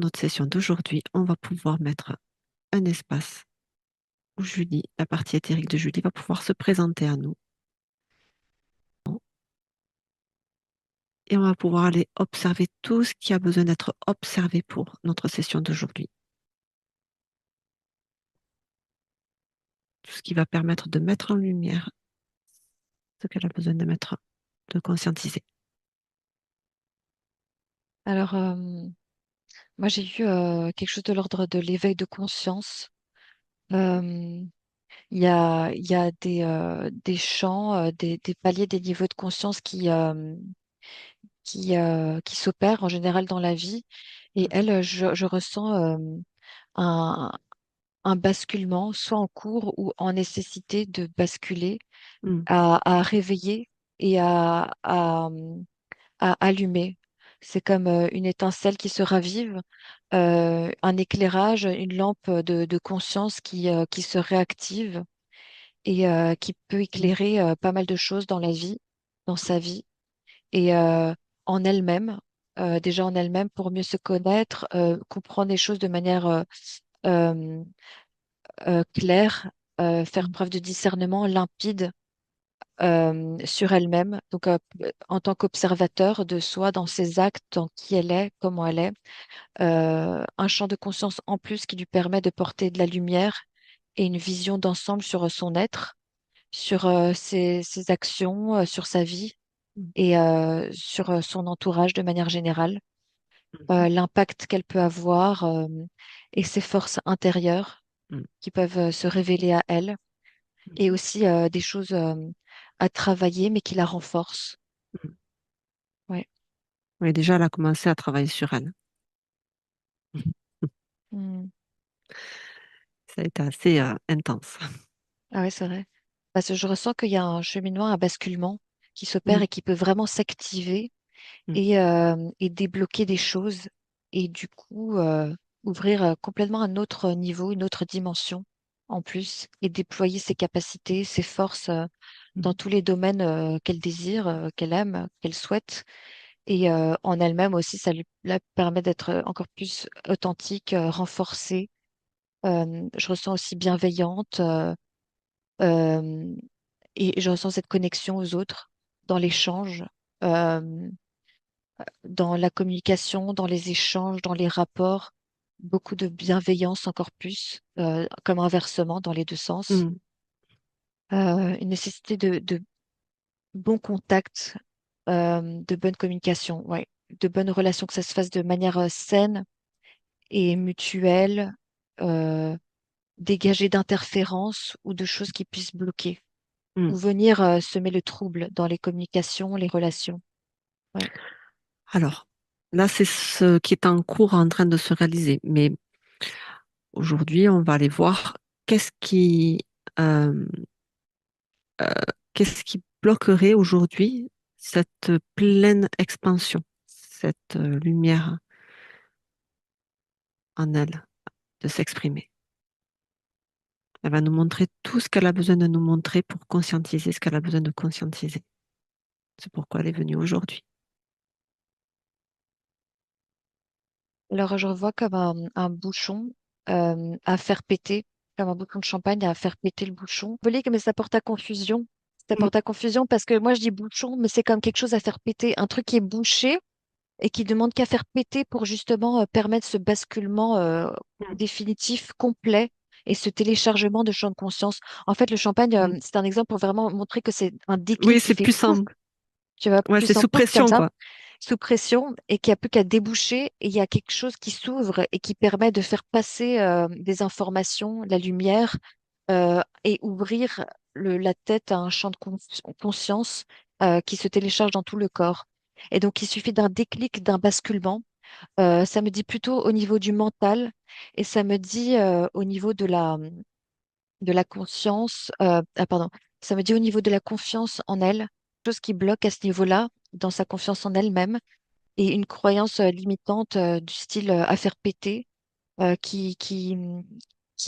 notre session d'aujourd'hui, on va pouvoir mettre un espace où Julie, la partie éthérique de Julie, va pouvoir se présenter à nous. Et on va pouvoir aller observer tout ce qui a besoin d'être observé pour notre session d'aujourd'hui. Tout ce qui va permettre de mettre en lumière ce qu'elle a besoin de mettre, de conscientiser. Alors, moi, j'ai eu quelque chose de l'ordre de l'éveil de conscience. Euh, il y a des champs, des paliers, des niveaux de conscience qui s'opèrent en général dans la vie. Et Mhm. elle, je ressens un, un basculement, soit en cours ou en nécessité de basculer, Mhm. à réveiller et à allumer. C'est comme une étincelle qui se ravive, un éclairage, une lampe de conscience qui se réactive et qui peut Mhm. éclairer pas mal de choses dans la vie, dans sa vie et en elle-même, déjà en elle-même pour mieux se connaître, comprendre les choses de manière euh, claire, faire Mhm. preuve de discernement limpide sur elle-même, donc en tant qu'observateur de soi, dans ses actes, dans qui elle est, comment elle est, un champ de conscience en plus qui lui permet de porter de la lumière et une vision d'ensemble sur son être, sur ses actions, sur sa vie et sur son entourage de manière générale, Mhm. l'impact qu'elle peut avoir et ses forces intérieures Mhm. qui peuvent se révéler à elle et Mhm. aussi des choses à travailler mais qui la renforcent. Mhm. Ouais. Oui, déjà, elle a commencé à travailler sur elle. Mm. Ça a été assez intense. Ah ouais, c'est vrai. Parce que je ressens qu'il y a un cheminement, un basculement qui s'opère Mhm. et qui peut vraiment s'activer Mhm. et débloquer des choses et du coup ouvrir complètement un autre niveau, une autre dimension en plus et déployer ses capacités, ses forces dans Mhm. tous les domaines qu'elle désire, qu'elle aime, qu'elle souhaite. Et en elle-même aussi, ça lui la permet d'être encore plus authentique, renforcée. Je ressens aussi bienveillante. Euh, et je ressens cette connexion aux autres dans l'échange, euh, dans la communication, dans les échanges, dans les rapports, beaucoup de bienveillance encore plus, comme inversement dans les deux sens. Mhm. Une nécessité de bon contact, de bonne communication, ouais, de bonnes relations, que ça se fasse de manière saine et mutuelle, euh, dégagée d'interférences ou de choses qui puissent bloquer ou Mhm. venir semer le trouble dans les communications, les relations. Ouais. Alors, là, c'est ce qui est en cours en train de se réaliser. Mais aujourd'hui, on va aller voir qu'est-ce qui, euh, euh, qu'est-ce qui bloquerait aujourd'hui cette pleine expansion, cette lumière en elle de s'exprimer. Elle va nous montrer tout ce qu'elle a besoin de nous montrer pour conscientiser ce qu'elle a besoin de conscientiser. C'est pourquoi elle est venue aujourd'hui. Alors, je revois comme un bouchon à faire péter, comme un bouchon de champagne à faire péter le bouchon. Vous voyez, mais ça porte à confusion. Ça Mm, porte à confusion parce que moi, je dis bouchon, mais c'est comme quelque chose à faire péter, un truc qui est bouché et qui demande qu'à faire péter pour justement permettre ce basculement mm, définitif, complet et ce téléchargement de champ de conscience. En fait, le champagne, mm. c'est un exemple pour vraiment montrer que c'est un Oui, déclic qui c'est fait pouf, puissant. tu vois, Ouais, c'est puissant sous pouf comme pression, ça quoi. sous pression et qu'il n'y a plus qu'à déboucher et il y a quelque chose qui s'ouvre et qui permet de faire passer des informations, la lumière et ouvrir la tête à un champ de conscience qui se télécharge dans tout le corps. Et donc, il suffit d'un déclic, d'un basculement. Ça me dit plutôt au niveau du mental et ça me dit au niveau de la conscience, pardon, ça me dit au niveau de la confiance en elle, chose qui bloque à ce niveau-là, dans sa confiance en elle-même et une croyance limitante du style à faire péter qui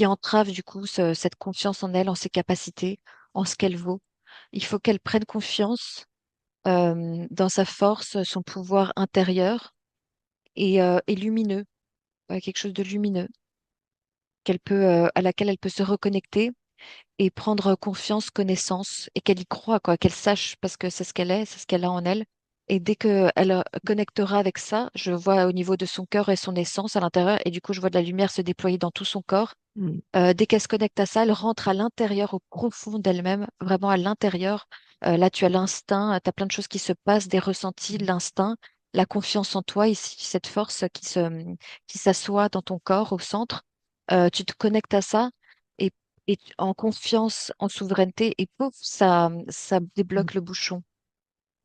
entrave du coup cette confiance en elle, en ses capacités, en ce qu'elle vaut. Il faut qu'elle prenne confiance dans sa force, son pouvoir intérieur et lumineux. quelque chose de lumineux à laquelle elle peut se reconnecter et prendre confiance, connaissance, et qu'elle y croit, quoi, qu'elle sache, parce que c'est ce qu'elle est, c'est ce qu'elle a en elle. Et dès qu'elle connectera avec ça, je vois au niveau de son cœur et son essence à l'intérieur, et du coup, je vois de la lumière se déployer dans tout son corps. mm, Dès qu'elle se connecte à ça, elle rentre à l'intérieur, au profond d'elle-même, vraiment à l'intérieur. Là, tu as l'instinct, tu as plein de choses qui se passent, des ressentis, de l'instinct, la confiance en toi, ici, cette force qui s'assoit dans ton corps, au centre. Tu te connectes à ça et, en confiance, en souveraineté, et pouf, ça mm, débloque le bouchon.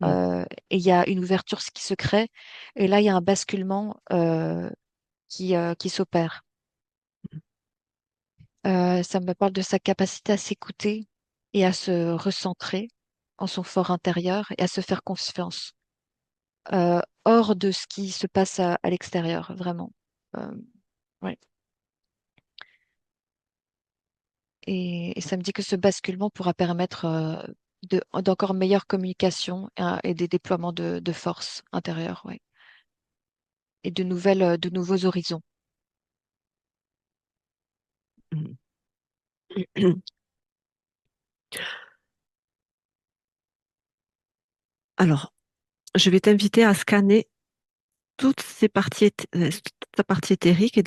mm, Et il y a une ouverture qui se crée, et là, il y a un basculement qui s'opère. Ça me parle de sa capacité à s'écouter et à se recentrer en son fort intérieur et à se faire confiance, hors de ce qui se passe à l'extérieur, vraiment. Euh, ouais. Et ça me dit que ce basculement pourra permettre d'encore meilleure communication et des déploiements de force intérieure, ouais. Et de nouveaux horizons. mm. Alors, je vais t'inviter à scanner toutes ces parties, toute sa partie éthérique et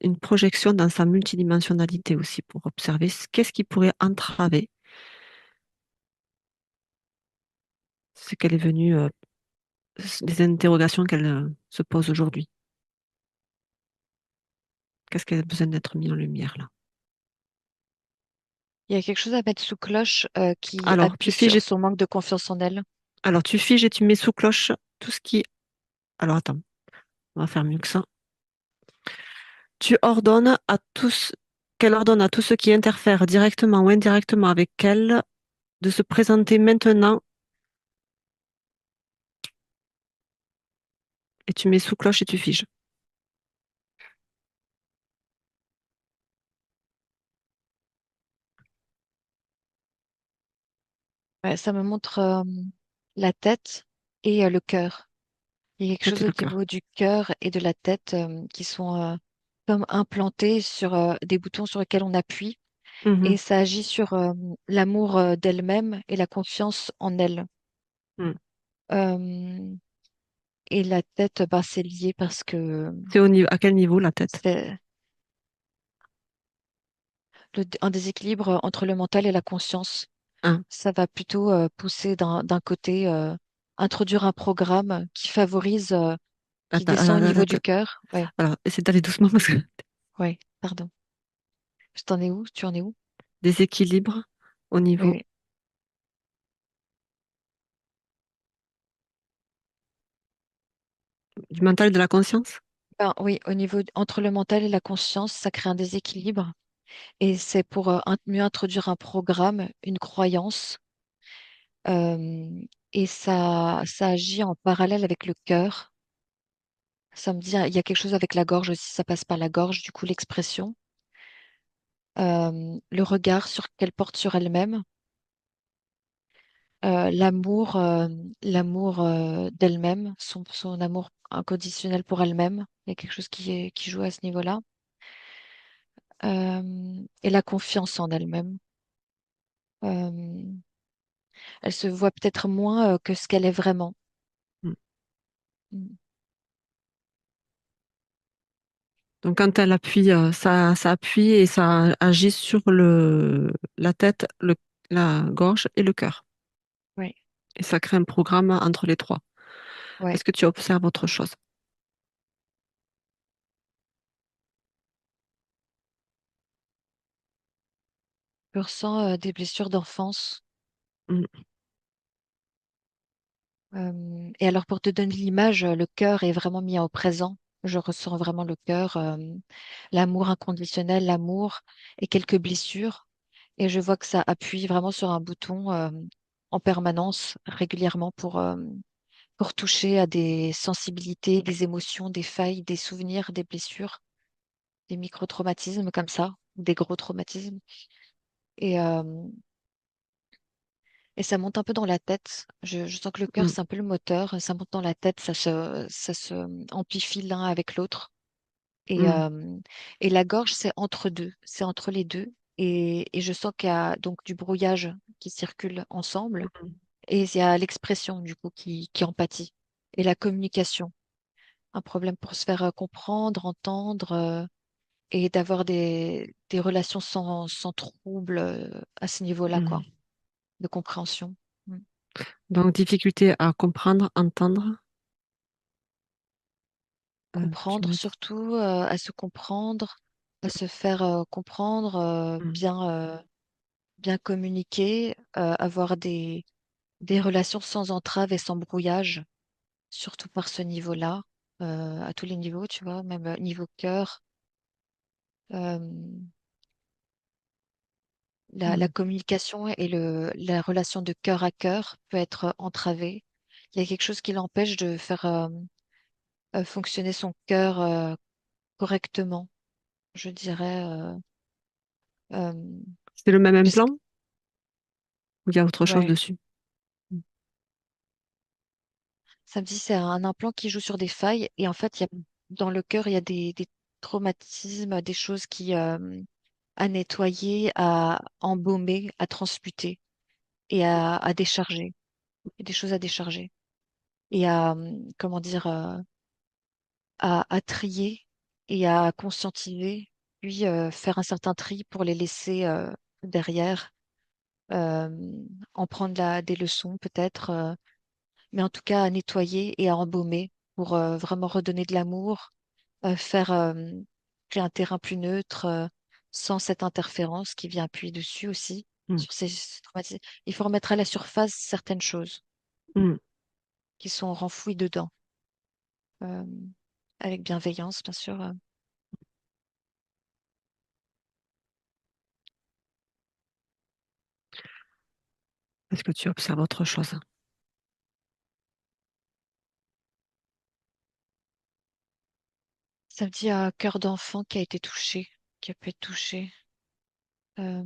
une projection dans sa multidimensionnalité aussi pour observer qu'est-ce qui pourrait entraver ce qu'elle est venue, les interrogations qu'elle se pose aujourd'hui. Qu'est-ce qu'elle a besoin d'être mis en lumière là? Il y a quelque chose à mettre sous cloche qui Alors, appuie sur son manque de confiance en elle. tu figes et tu mets sous cloche tout ce qui. Alors attends, on va faire mieux que ça. Tu ordonnes à tous, qu'elle ordonne à tous ceux qui interfèrent directement ou indirectement avec elle de se présenter maintenant et tu mets sous cloche et tu figes. Ouais, ça me montre la tête et le cœur. Il y a quelque Tête chose et au le cœur. niveau du cœur et de la tête qui sont comme implantés sur des boutons sur lesquels on appuie Mhm, et ça agit sur l'amour d'elle-même et la confiance en elle. mhm. Euh, et la tête, bah, c'est lié parce que C'est au niveau, à quel niveau la tête? c'est un déséquilibre entre le mental et la conscience. Hein, Ça va plutôt pousser d'un côté, introduire un programme qui favorise, qui descend au niveau du cœur. Ouais, Alors, essaie d'aller doucement parce que ouais, pardon. Je t'en ai où? Tu en es où? déséquilibre au Oui, niveau oui. du mental et de la conscience. Ben, oui, au niveau entre le mental et la conscience, ça crée un déséquilibre. Et c'est pour mieux introduire un programme, une croyance. euh, et ça agit en parallèle avec le cœur. Ça me dit, il y a quelque chose avec la gorge aussi, ça passe par la gorge, du coup, l'expression. Le regard qu'elle porte sur elle-même, l'amour, l'amour d'elle-même, son amour inconditionnel pour elle-même. Il y a quelque chose qui joue à ce niveau-là. Et la confiance en elle-même. Euh, Elle se voit peut-être moins que ce qu'elle est vraiment. Mm. Mm. Donc, quand elle appuie, ça appuie et ça agit sur la tête, la gorge et le cœur. Ouais, Et ça crée un programme entre les trois. ouais. Est-ce que tu observes autre chose? Je ressens des blessures d'enfance. Mm, Et alors, pour te donner l'image, le cœur est vraiment mis au présent. Je ressens vraiment le cœur, l'amour inconditionnel, l'amour et quelques blessures. Et je vois que ça appuie vraiment sur un bouton en permanence, régulièrement, pour toucher à des sensibilités, des émotions, des failles, des souvenirs, des blessures, des micro-traumatismes comme ça, ou des gros traumatismes. Et, euh, et ça monte un peu dans la tête. Je sens que le cœur, mm. c'est un peu le moteur. Ça monte dans la tête, ça se amplifie l'un avec l'autre. Et, mm, euh, et la gorge, c'est entre deux, c'est entre les deux. Et je sens qu'il y a donc du brouillage qui circule ensemble. mm, Et il y a l'expression, du coup, qui en pâtit. Et la communication. Un problème pour se faire comprendre, entendre, et d'avoir des relations sans trouble à ce niveau-là, quoi, mm. de compréhension. Mm. Donc, difficulté à comprendre, entendre, tu Comprendre m'as dit. surtout, à se comprendre, à se faire comprendre, Mm, bien communiquer, avoir des relations sans entrave et sans brouillage, surtout par ce niveau-là, à tous les niveaux, tu vois, même niveau cœur. euh, la mm. communication et la relation de cœur à cœur peut être entravée. Il y a quelque chose qui l'empêche de faire fonctionner son cœur correctement, je dirais. Euh, C'est le même parce que- implant ou il y a autre chose ouais, dessus? Mm, ça me dit c'est un implant qui joue sur des failles et en fait, dans le cœur, il y a des traumatismes, des choses à nettoyer, à embaumer, à transmuter et à décharger. Il y a des choses à décharger et comment dire, à trier et à conscientiser, puis faire un certain tri pour les laisser derrière, euh, en prendre des leçons peut-être, mais en tout cas à nettoyer et à embaumer pour vraiment redonner de l'amour, faire créer un terrain plus neutre, sans cette interférence qui vient appuyer dessus aussi. mm, Sur ces traumatismes. Il faut remettre à la surface certaines choses mm. qui sont renfouies dedans, euh, avec bienveillance, bien sûr. Est-ce que tu observes autre chose? Ça me dit un cœur d'enfant qui a été touché, qui a pu être touché. Euh, un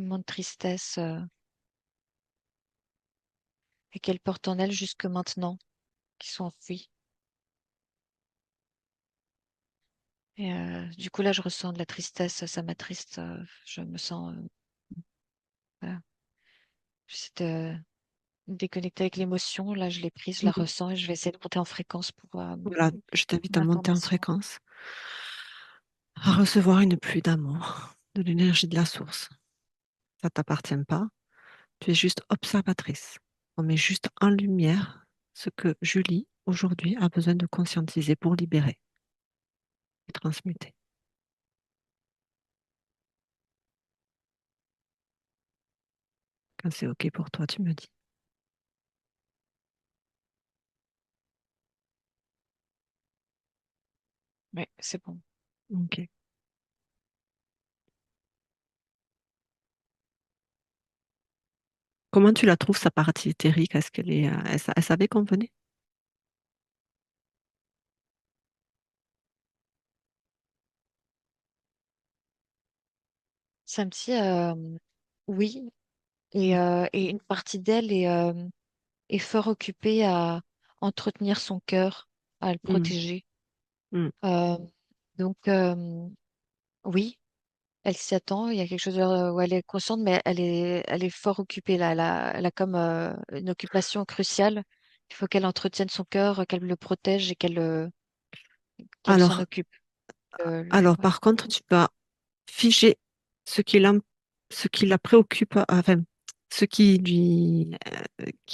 moment de tristesse et qu'elle porte en elle jusque maintenant, qui sont enfouis. Et du coup, là, je ressens de la tristesse, ça m'attriste. Je me sens. Voilà. J'essaie de me déconnecter avec l'émotion. Là, je l'ai prise, je la Mm. ressens et je vais essayer de monter en fréquence pour Voilà, je t'invite à monter en l'information. fréquence, à recevoir une pluie d'amour, de l'énergie de la source. Ça t'appartient pas. Tu es juste observatrice. On met juste en lumière ce que Julie, aujourd'hui, a besoin de conscientiser pour libérer et transmuter. Quand c'est OK pour toi, tu me dis. Oui, c'est bon. OK. Comment tu la trouves, sa partie éthérique? Est-ce qu'elle est, elle savait qu'on venait? Ça me dit oui. Mm, Et une partie d'elle est fort occupée à entretenir son cœur, à le mm, protéger. mm. Euh, donc, oui, elle s'y attend. Il y a quelque chose où elle est consciente, mais elle est fort occupée là. Elle a comme une occupation cruciale. Il faut qu'elle entretienne son cœur, qu'elle le protège et qu'elle s'en Alors, occupe. Ouais. par contre, tu vas figer ce qui l'em- ce qui la préoccupe, enfin, ce qui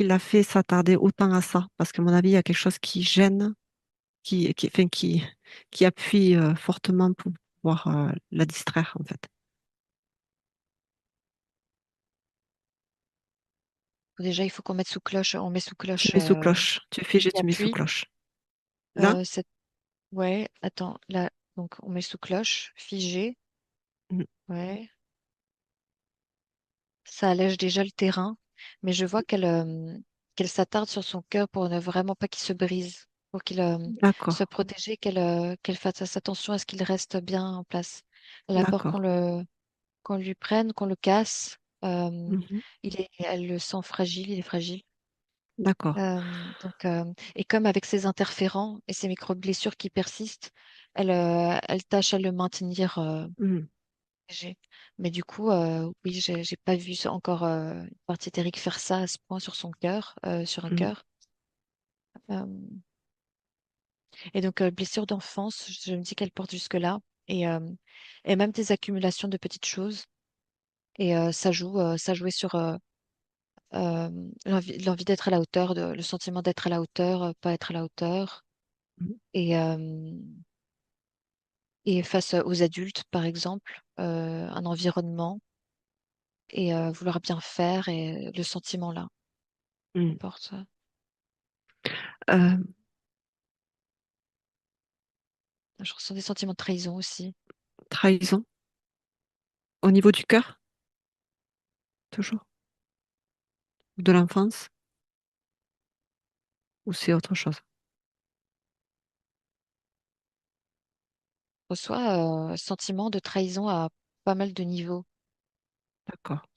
l'a fait s'attarder autant à ça, parce qu'à mon avis, il y a quelque chose qui gêne, enfin, qui appuie fortement pour pouvoir la distraire, en fait. Déjà, il faut qu'on mette sous cloche. On met sous Tu cloche mets sous cloche, tu figes et qui tu mets sous appuie. cloche. Là, Cette... Ouais, attends, là, donc on met sous cloche, figé. mm, Ouais. Ça allège déjà le terrain, mais je vois qu'elle s'attarde sur son cœur pour ne vraiment pas qu'il se brise, pour qu'il soit d'accord, protégé, qu'elle fasse attention à ce qu'il reste bien en place. Elle a peur d'accord. qu'on lui prenne, qu'on le casse. Mhm. Elle le sent fragile, il est fragile. D'accord. Euh, et comme avec ces interférents et ces micro-blessures qui persistent, elle tâche à le maintenir Mhm. léger. Mais du coup, oui, j'ai pas vu encore une partie éthérique faire ça à ce point sur son cœur, sur un Mhm. cœur. Euh, et donc, blessure d'enfance, je me dis qu'elle porte jusque-là. Et, euh, et même des accumulations de petites choses. Et ça jouait sur l'envie d'être à la hauteur, le sentiment d'être à la hauteur, pas être à la hauteur. Mhm. Et, et face aux adultes, par exemple, un environnement et vouloir bien faire et le sentiment là, Mhm. importe. Euh, Je ressens des sentiments de trahison aussi. Trahison au niveau du cœur, toujours, ou de l'enfance, ou c'est autre chose. Je reçois sentiment de trahison à pas mal de niveaux. D'accord.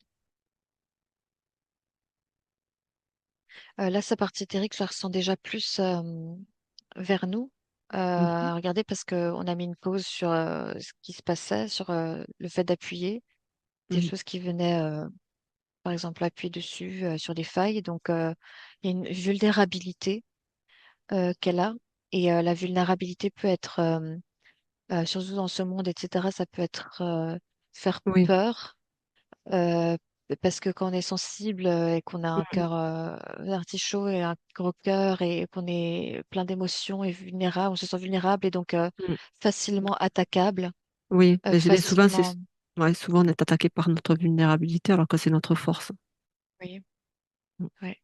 Là, sa partie éthérique, je la ressens déjà plus vers nous. Mhm. Regardez, parce qu'on a mis une pause sur ce qui se passait, sur le fait d'appuyer, des Mhm. choses qui venaient, par exemple, appuyer dessus sur des failles. Donc, il y a une vulnérabilité qu'elle a. Et la vulnérabilité peut être, surtout dans ce monde, etc., ça peut être faire Oui. peur. euh, Parce que quand on est sensible et qu'on a un Mhm. cœur artichaut et un gros cœur et qu'on est plein d'émotions et vulnérable, on se sent vulnérable et donc Mhm. facilement attaquable, Oui, mais souvent, facilement. ouais, souvent on est attaqué par notre vulnérabilité alors que c'est notre force. Oui, Mhm. ouais.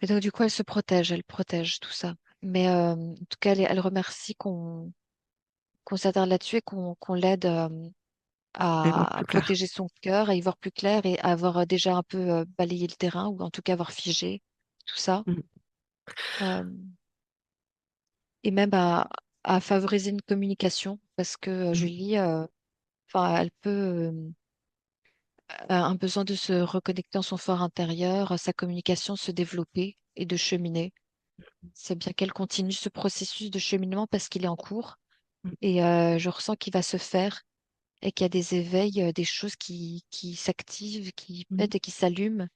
Et donc du coup, elle protège tout ça. Mais en tout cas, elle remercie qu'on s'attarde là-dessus et qu'on l'aide Et voir à plus clair. protéger son cœur, à y voir plus clair et à avoir déjà un peu balayé le terrain ou en tout cas avoir figé tout ça. Mhm. Euh, et même à favoriser une communication parce que Mhm. Julie, enfin, elle peut a un besoin de se reconnecter en son fort intérieur, sa communication se développer et de cheminer. C'est bien qu'elle continue ce processus de cheminement parce qu'il est en cours et je ressens qu'il va se faire et qu'il y a des éveils, des choses qui s'activent, qui Mhm. pètent et qui s'allument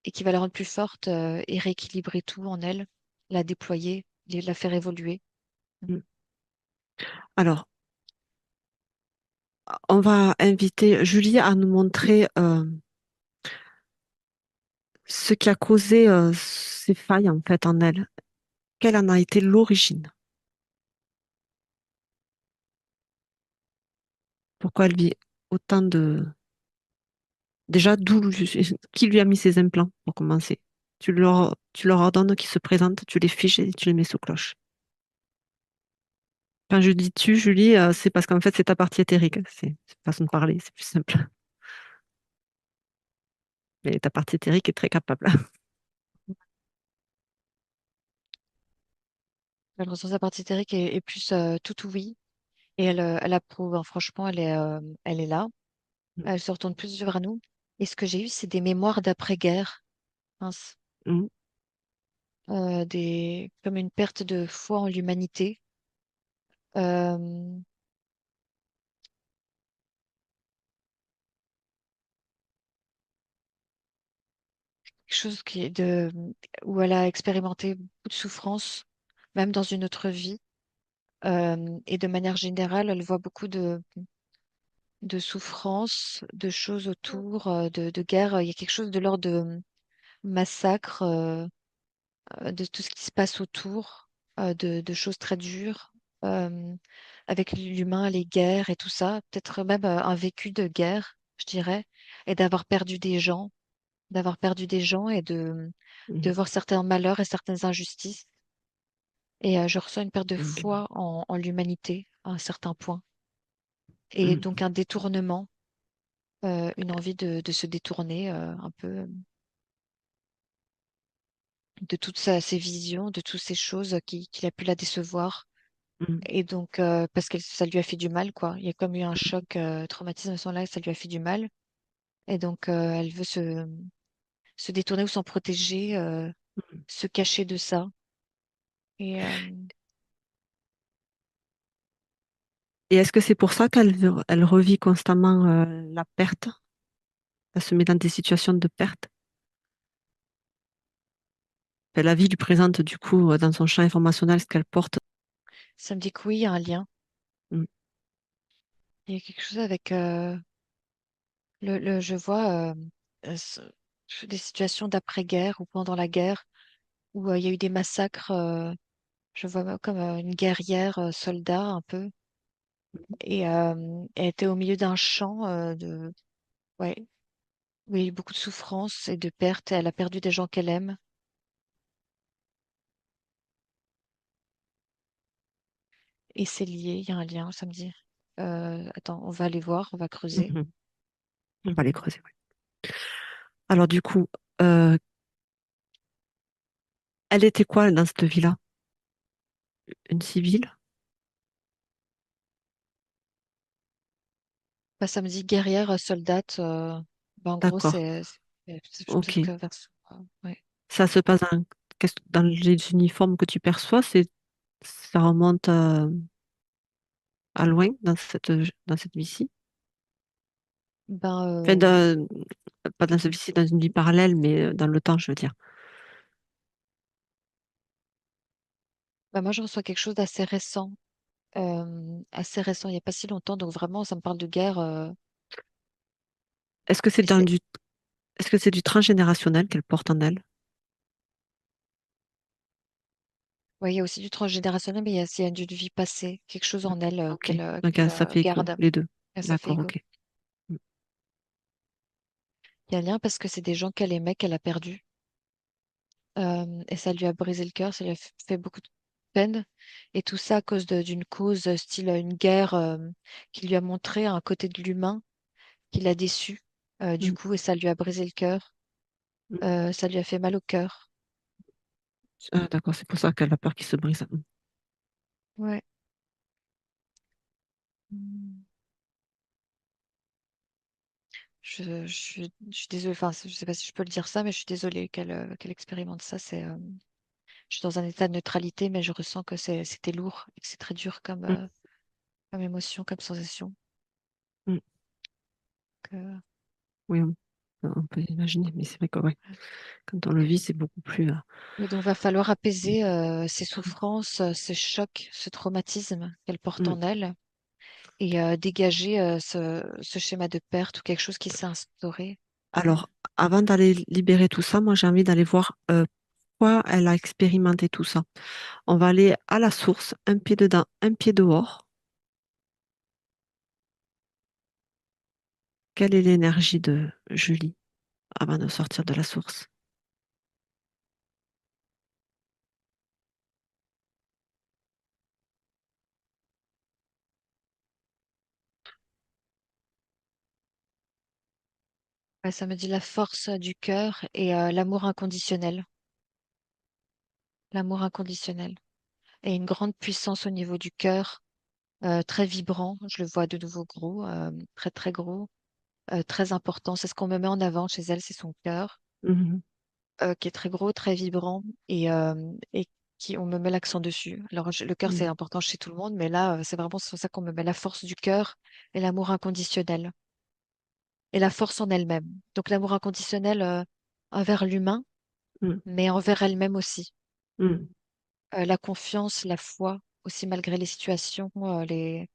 et qui va la rendre plus forte et rééquilibrer tout en elle, la déployer, la faire évoluer. Mhm. Alors, on va inviter Julie à nous montrer ce qui a causé ces failles en fait en elle. Quelle en a été l'origine? Pourquoi elle vit autant de... Déjà, qui lui a mis ces implants pour commencer? Tu leur ordonnes qu'ils se présentent, tu les fiches et tu les mets sous cloche. Quand je dis tu, Julie, c'est parce qu'en fait, c'est ta partie éthérique. C'est une façon de parler, c'est plus simple. Mais ta partie éthérique est très capable. Elle ressent sa partie éthérique et plus tout oui. Et elle approuve, hein. Franchement, elle est là. Elle se retourne plus vers nous. Et ce que j'ai eu, c'est des mémoires d'après-guerre. Mince. Mhm. Comme une perte de foi en l'humanité. Euh, Quelque chose où elle a expérimenté beaucoup de souffrance, même dans une autre vie. Et de manière générale, elle voit beaucoup de souffrance, de choses autour, de guerre. Il y a quelque chose de l'ordre de massacre, de tout ce qui se passe autour, de choses très dures, euh, avec l'humain, les guerres et tout ça. Peut-être même un vécu de guerre, je dirais, et d'avoir perdu des gens et de Mhm. voir certains malheurs et certaines injustices. Et je ressens une perte de Mhm. foi en l'humanité à un certain point. Et Mhm. donc un détournement, une envie de se détourner un peu de toutes ses visions, de toutes ces choses qui a pu la décevoir. Mhm. Et donc, parce que ça lui a fait du mal, quoi. Il y a comme eu un choc, traumatisme à ce moment-là, et ça lui a fait du mal. Et donc, elle veut se détourner ou s'en protéger. se cacher de ça. Et Et est-ce que c'est pour ça elle revit constamment la perte? Elle se met dans des situations de perte? Enfin, la vie lui présente du coup dans son champ informationnel ce qu'elle porte. ça me dit que oui, il y a un lien. Mm. Il y a quelque chose avec je vois des situations d'après-guerre ou pendant la guerre où il y a eu des massacres. Je vois comme une guerrière soldat un peu. Et elle était au milieu d'un champ ouais, où il y a eu beaucoup de souffrance et de pertes. Elle a perdu des gens qu'elle aime. Et c'est lié, il y a un lien, ça me dit. Attends, on va aller voir, on va creuser. Mhm. On va les creuser. Ouais. Alors du coup, euh, elle était quoi dans cette vie-là? Une civile? Bah, ça me dit guerrière, soldate. Bah, en gros, D'accord. c'est Ok. presque vers ouais. Ça se passe dans les uniformes que tu perçois, ça remonte à loin dans cette vie-ci. Ben, Enfin, pas dans cette vie-ci, dans une vie parallèle, mais dans le temps, je veux dire. bah, moi, je reçois quelque chose d'assez récent. Assez récent, il n'y a pas si longtemps. Donc, vraiment, ça me parle de guerre. Est-ce que c'est Mais c'est, est-ce que c'est du transgénérationnel qu'elle porte en elle? ouais, il y a aussi du transgénérationnel, mais il y a d'une vie passée, quelque chose en elle Ok. Donc qu'elle ça fait écho, garde. les deux. Et ça fait D'accord, égo. ok. Mm. Il y a un lien parce que c'est des gens qu'elle aimait, qu'elle a perdus. Et ça lui a brisé le cœur, ça lui a fait beaucoup de peine. Et tout ça à cause d'une cause style une guerre qui lui a montré un côté de l'humain qui l'a déçu, du Mm. coup, et ça lui a brisé le cœur. Mm. Ça lui a fait mal au cœur. Ah, d'accord, c'est pour ça qu'elle a peur qu'il se brise. Mm. Ouais. Mm. Je suis désolée, enfin, je sais pas si je peux le dire ça, mais je suis désolée qu'elle expérimente ça. Je suis dans un état de neutralité, mais je ressens que c'était lourd et que c'est très dur Mm. comme émotion, comme sensation. Mm. Que- Oui, on peut imaginer, mais c'est vrai que ouais, quand on le vit, c'est beaucoup plus. Mais donc, va falloir apaiser ces souffrances, ces chocs, ce traumatisme qu'elle porte Mm. en elle et dégager ce schéma de perte ou quelque chose qui s'est instauré. Alors, avant d'aller libérer tout ça, moi j'ai envie d'aller voir pourquoi elle a expérimenté tout ça. On va aller à la source, un pied dedans, un pied dehors. Quelle est l'énergie de Julie avant de sortir de la source? Ouais, ça me dit la force du cœur et l'amour inconditionnel. L'amour inconditionnel. Et une grande puissance au niveau du cœur, très vibrant. Je le vois de nouveau gros, très très gros, très important. C'est ce qu'on me met en avant chez elle, c'est son cœur, Mhm. qui est très gros, très vibrant et qui on me met l'accent dessus. Alors le cœur c'est Mhm. important chez tout le monde, mais là c'est vraiment sur ça qu'on me met la force du cœur et l'amour inconditionnel et la force en elle-même. Donc l'amour inconditionnel envers l'humain, Mhm. mais envers elle-même aussi. Mhm. La confiance, la foi aussi malgré les situations, les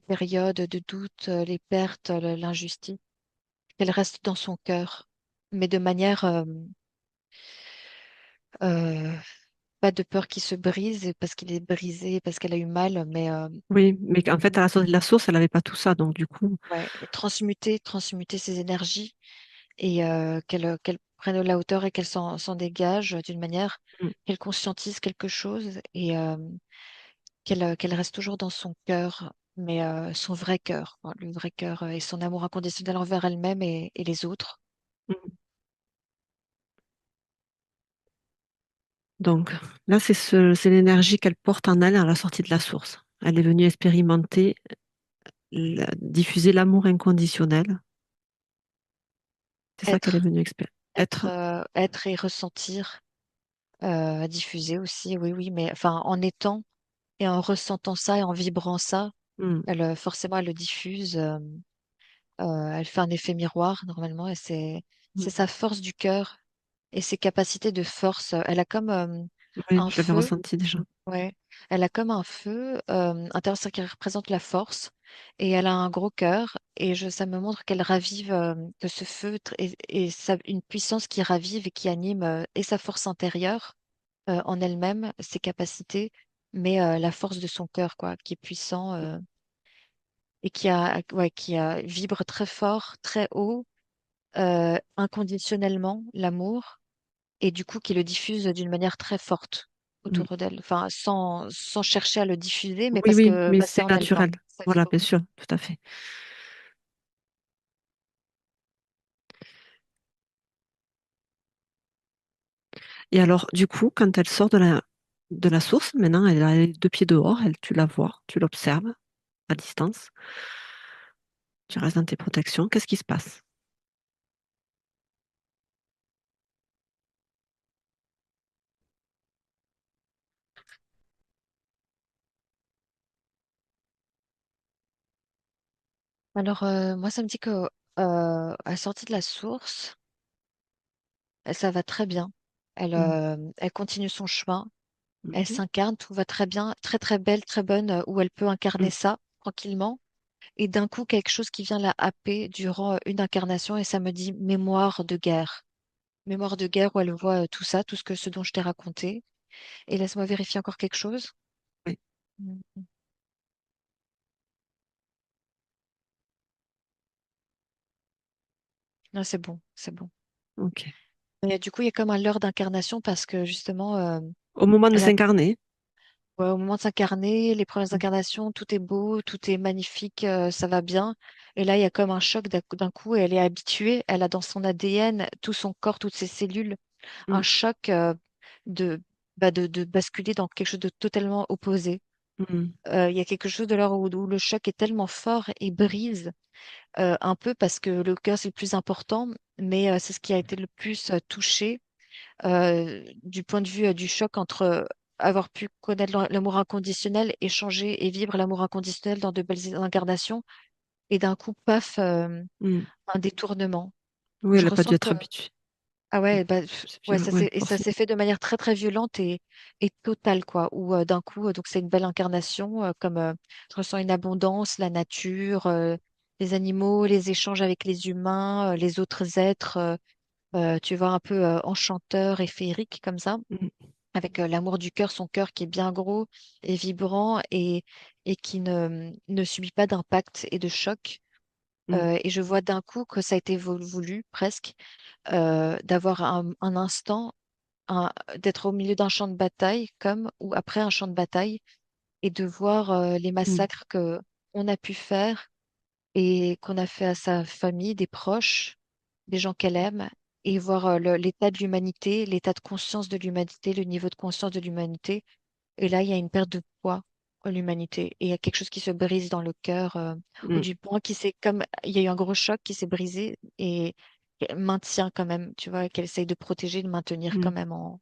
périodes de doute, les pertes, l'injustice, qu'elle reste dans son cœur, mais de manière euh, pas de peur qu'il se brise parce qu'il est brisé, parce qu'elle a eu mal, mais Oui, mais qu'en fait, à la sortie de la source, elle n'avait pas tout ça. Donc, du coup, ouais, et transmuter ses énergies et qu'elle prenne de la hauteur et qu'elle s'en dégage d'une manière, mm, qu'elle conscientise quelque chose et qu'elle reste toujours dans son cœur, mais son vrai cœur, hein, le vrai cœur et son amour inconditionnel envers elle-même et les autres. mm. Donc, là, c'est l'énergie qu'elle porte en elle à la sortie de la source. Elle est venue expérimenter, diffuser l'amour inconditionnel. C'est ça qu'elle est Être, venue expérimenter. Être, être et ressentir. à diffuser aussi, oui, oui, mais enfin, en étant et en ressentant ça et en vibrant ça, Mm. forcément, elle le diffuse, elle fait un effet miroir normalement, et c'est Mm. sa force du cœur et ses capacités de force. Elle a comme Oui, un je l'avais feu. ressenti déjà. Ouais, elle a comme un feu intérieur qui représente la force, et elle a un gros cœur, et ça me montre qu'elle ravive, que ce feu une puissance qui ravive et qui anime et sa force intérieure en elle-même, ses capacités, mais la force de son cœur, quoi, qui est puissant et qui vibre très fort, très haut, inconditionnellement l'amour, et du coup qui le diffuse d'une manière très forte Mm. autour d'elle, enfin sans chercher à le diffuser, mais Oui, parce oui, que mais bah, c'est c'est en elle, quoi. naturel. Ça Voilà, vibre. bien sûr, tout à fait. Et alors, du coup, quand elle sort de la source, maintenant, elle a les deux pieds dehors, elle, tu la vois, tu l'observes à distance, tu restes dans tes protections. Qu'est-ce qui se passe? Alors moi ça me dit que à la sortie de la source, ça va très bien. Mm. Elle continue son chemin, elle Mhm. s'incarne, tout va très bien, très très belle, très bonne, où elle peut incarner Mm. ça tranquillement. Et d'un coup, quelque chose qui vient la happer durant une incarnation, et ça me dit mémoire de guerre. Mémoire de guerre où elle voit tout ça, ce dont je t'ai raconté. Et laisse-moi vérifier encore quelque chose. Oui, Mm. Non, c'est bon, c'est bon. ok. Et du coup, il y a comme un leurre d'incarnation parce que justement, Au moment de elle a, s'incarner, ouais, au moment de s'incarner, les premières mm, incarnations, tout est beau, tout est magnifique, ça va bien. Et là, il y a comme un choc d'un coup, et elle est habituée, elle a dans son ADN, tout son corps, toutes ses cellules, un mm, choc de, de basculer dans quelque chose de totalement opposé. mm, Il y a quelque chose de l'ordre où le choc est tellement fort et brise un peu parce que le cœur, c'est le plus important, mais c'est ce qui a été le plus touché du point de vue du choc entre avoir pu connaître l'amour inconditionnel, échanger et vivre l'amour inconditionnel dans de belles incarnations, et d'un coup, paf, mm. un détournement où Oui, elle je n'a pas dû ressens être que habituée. ah Mm. ouais, bah, C'est ouais, violent, ouais, ça forcément. s'est fait de manière très très violente et totale, quoi. Où d'un coup, donc c'est une belle incarnation, comme je ressens une abondance, la nature, les animaux, les échanges avec les humains, les autres êtres, tu vois, un peu enchanteur et féerique comme ça, Mm, avec l'amour du cœur, son cœur qui est bien gros et vibrant, et qui ne subit pas d'impact et de choc. mm, Et je vois d'un coup que ça a été voulu presque, d'avoir un instant, d'être au milieu d'un champ de bataille, comme ou après un champ de bataille, et de voir les mm, massacres que on a pu faire et qu'on a fait à sa famille, des proches, des gens qu'elle aime, et voir l'état de l'humanité, l'état de conscience de l'humanité, le niveau de conscience de l'humanité. Et là, il y a une perte de poids en l'humanité, et il y a quelque chose qui se brise dans le cœur, ou mm, du moins qui s'est comme il y a eu un gros choc qui s'est brisé, et qu'elle maintient quand même, tu vois, qu'elle essaye de protéger, de maintenir quand mm, même en,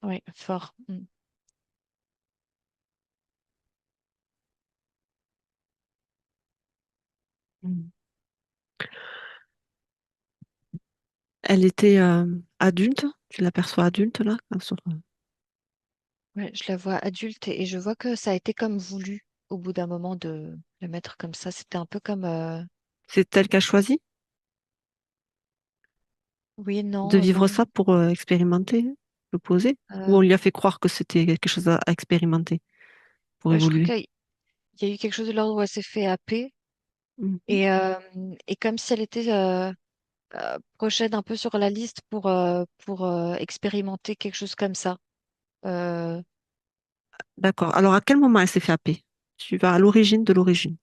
ouais, fort. Mm. mm. Elle était adulte, tu l'aperçois adulte là, Ouais, je la vois adulte, et je vois que ça a été comme voulu au bout d'un moment de le mettre comme ça. C'était un peu comme c'est elle qui a choisi oui, de non, vivre non. ça pour expérimenter, le poser, ou on Euh, lui a fait croire que c'était quelque chose à expérimenter pour ouais, je crois évoluer. qu'il y a eu quelque chose de l'ordre où elle s'est fait happer, Mhm. et, et comme si elle était prochaine un peu sur la liste pour expérimenter quelque chose comme ça. Euh, D'accord. Alors, à quel moment elle s'est fait happer? Tu vas à l'origine de l'origine.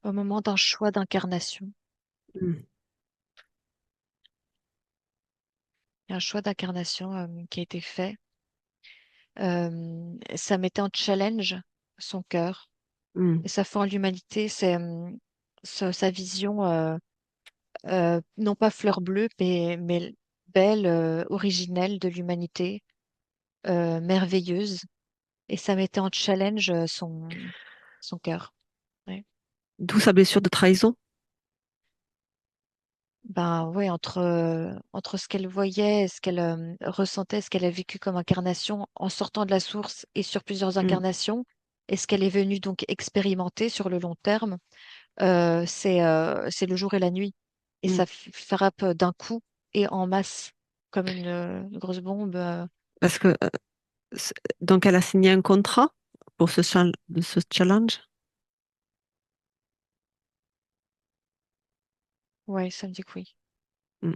Au moment d'un choix d'incarnation. Mhm. Il y a un choix d'incarnation qui a été fait. Ça mettait en challenge son cœur. Mhm. Et sa foi en l'humanité, c'est sa vision. non pas fleur bleue, mais belle, originelle de l'humanité, merveilleuse. Et ça mettait en challenge son cœur. Ouais. D'où sa blessure de trahison. Ben ouais, entre ce qu'elle voyait, ce qu'elle ressentait, ce qu'elle a vécu comme incarnation en sortant de la source et sur plusieurs Mm, incarnations, et ce qu'elle est venue donc expérimenter sur le long terme, c'est le jour et la nuit. Et mm. ça frappe d'un coup et en masse, comme une grosse bombe. Parce que c'est- donc elle a signé un contrat pour ce challenge. Ouais, ça me dit que oui. Mm.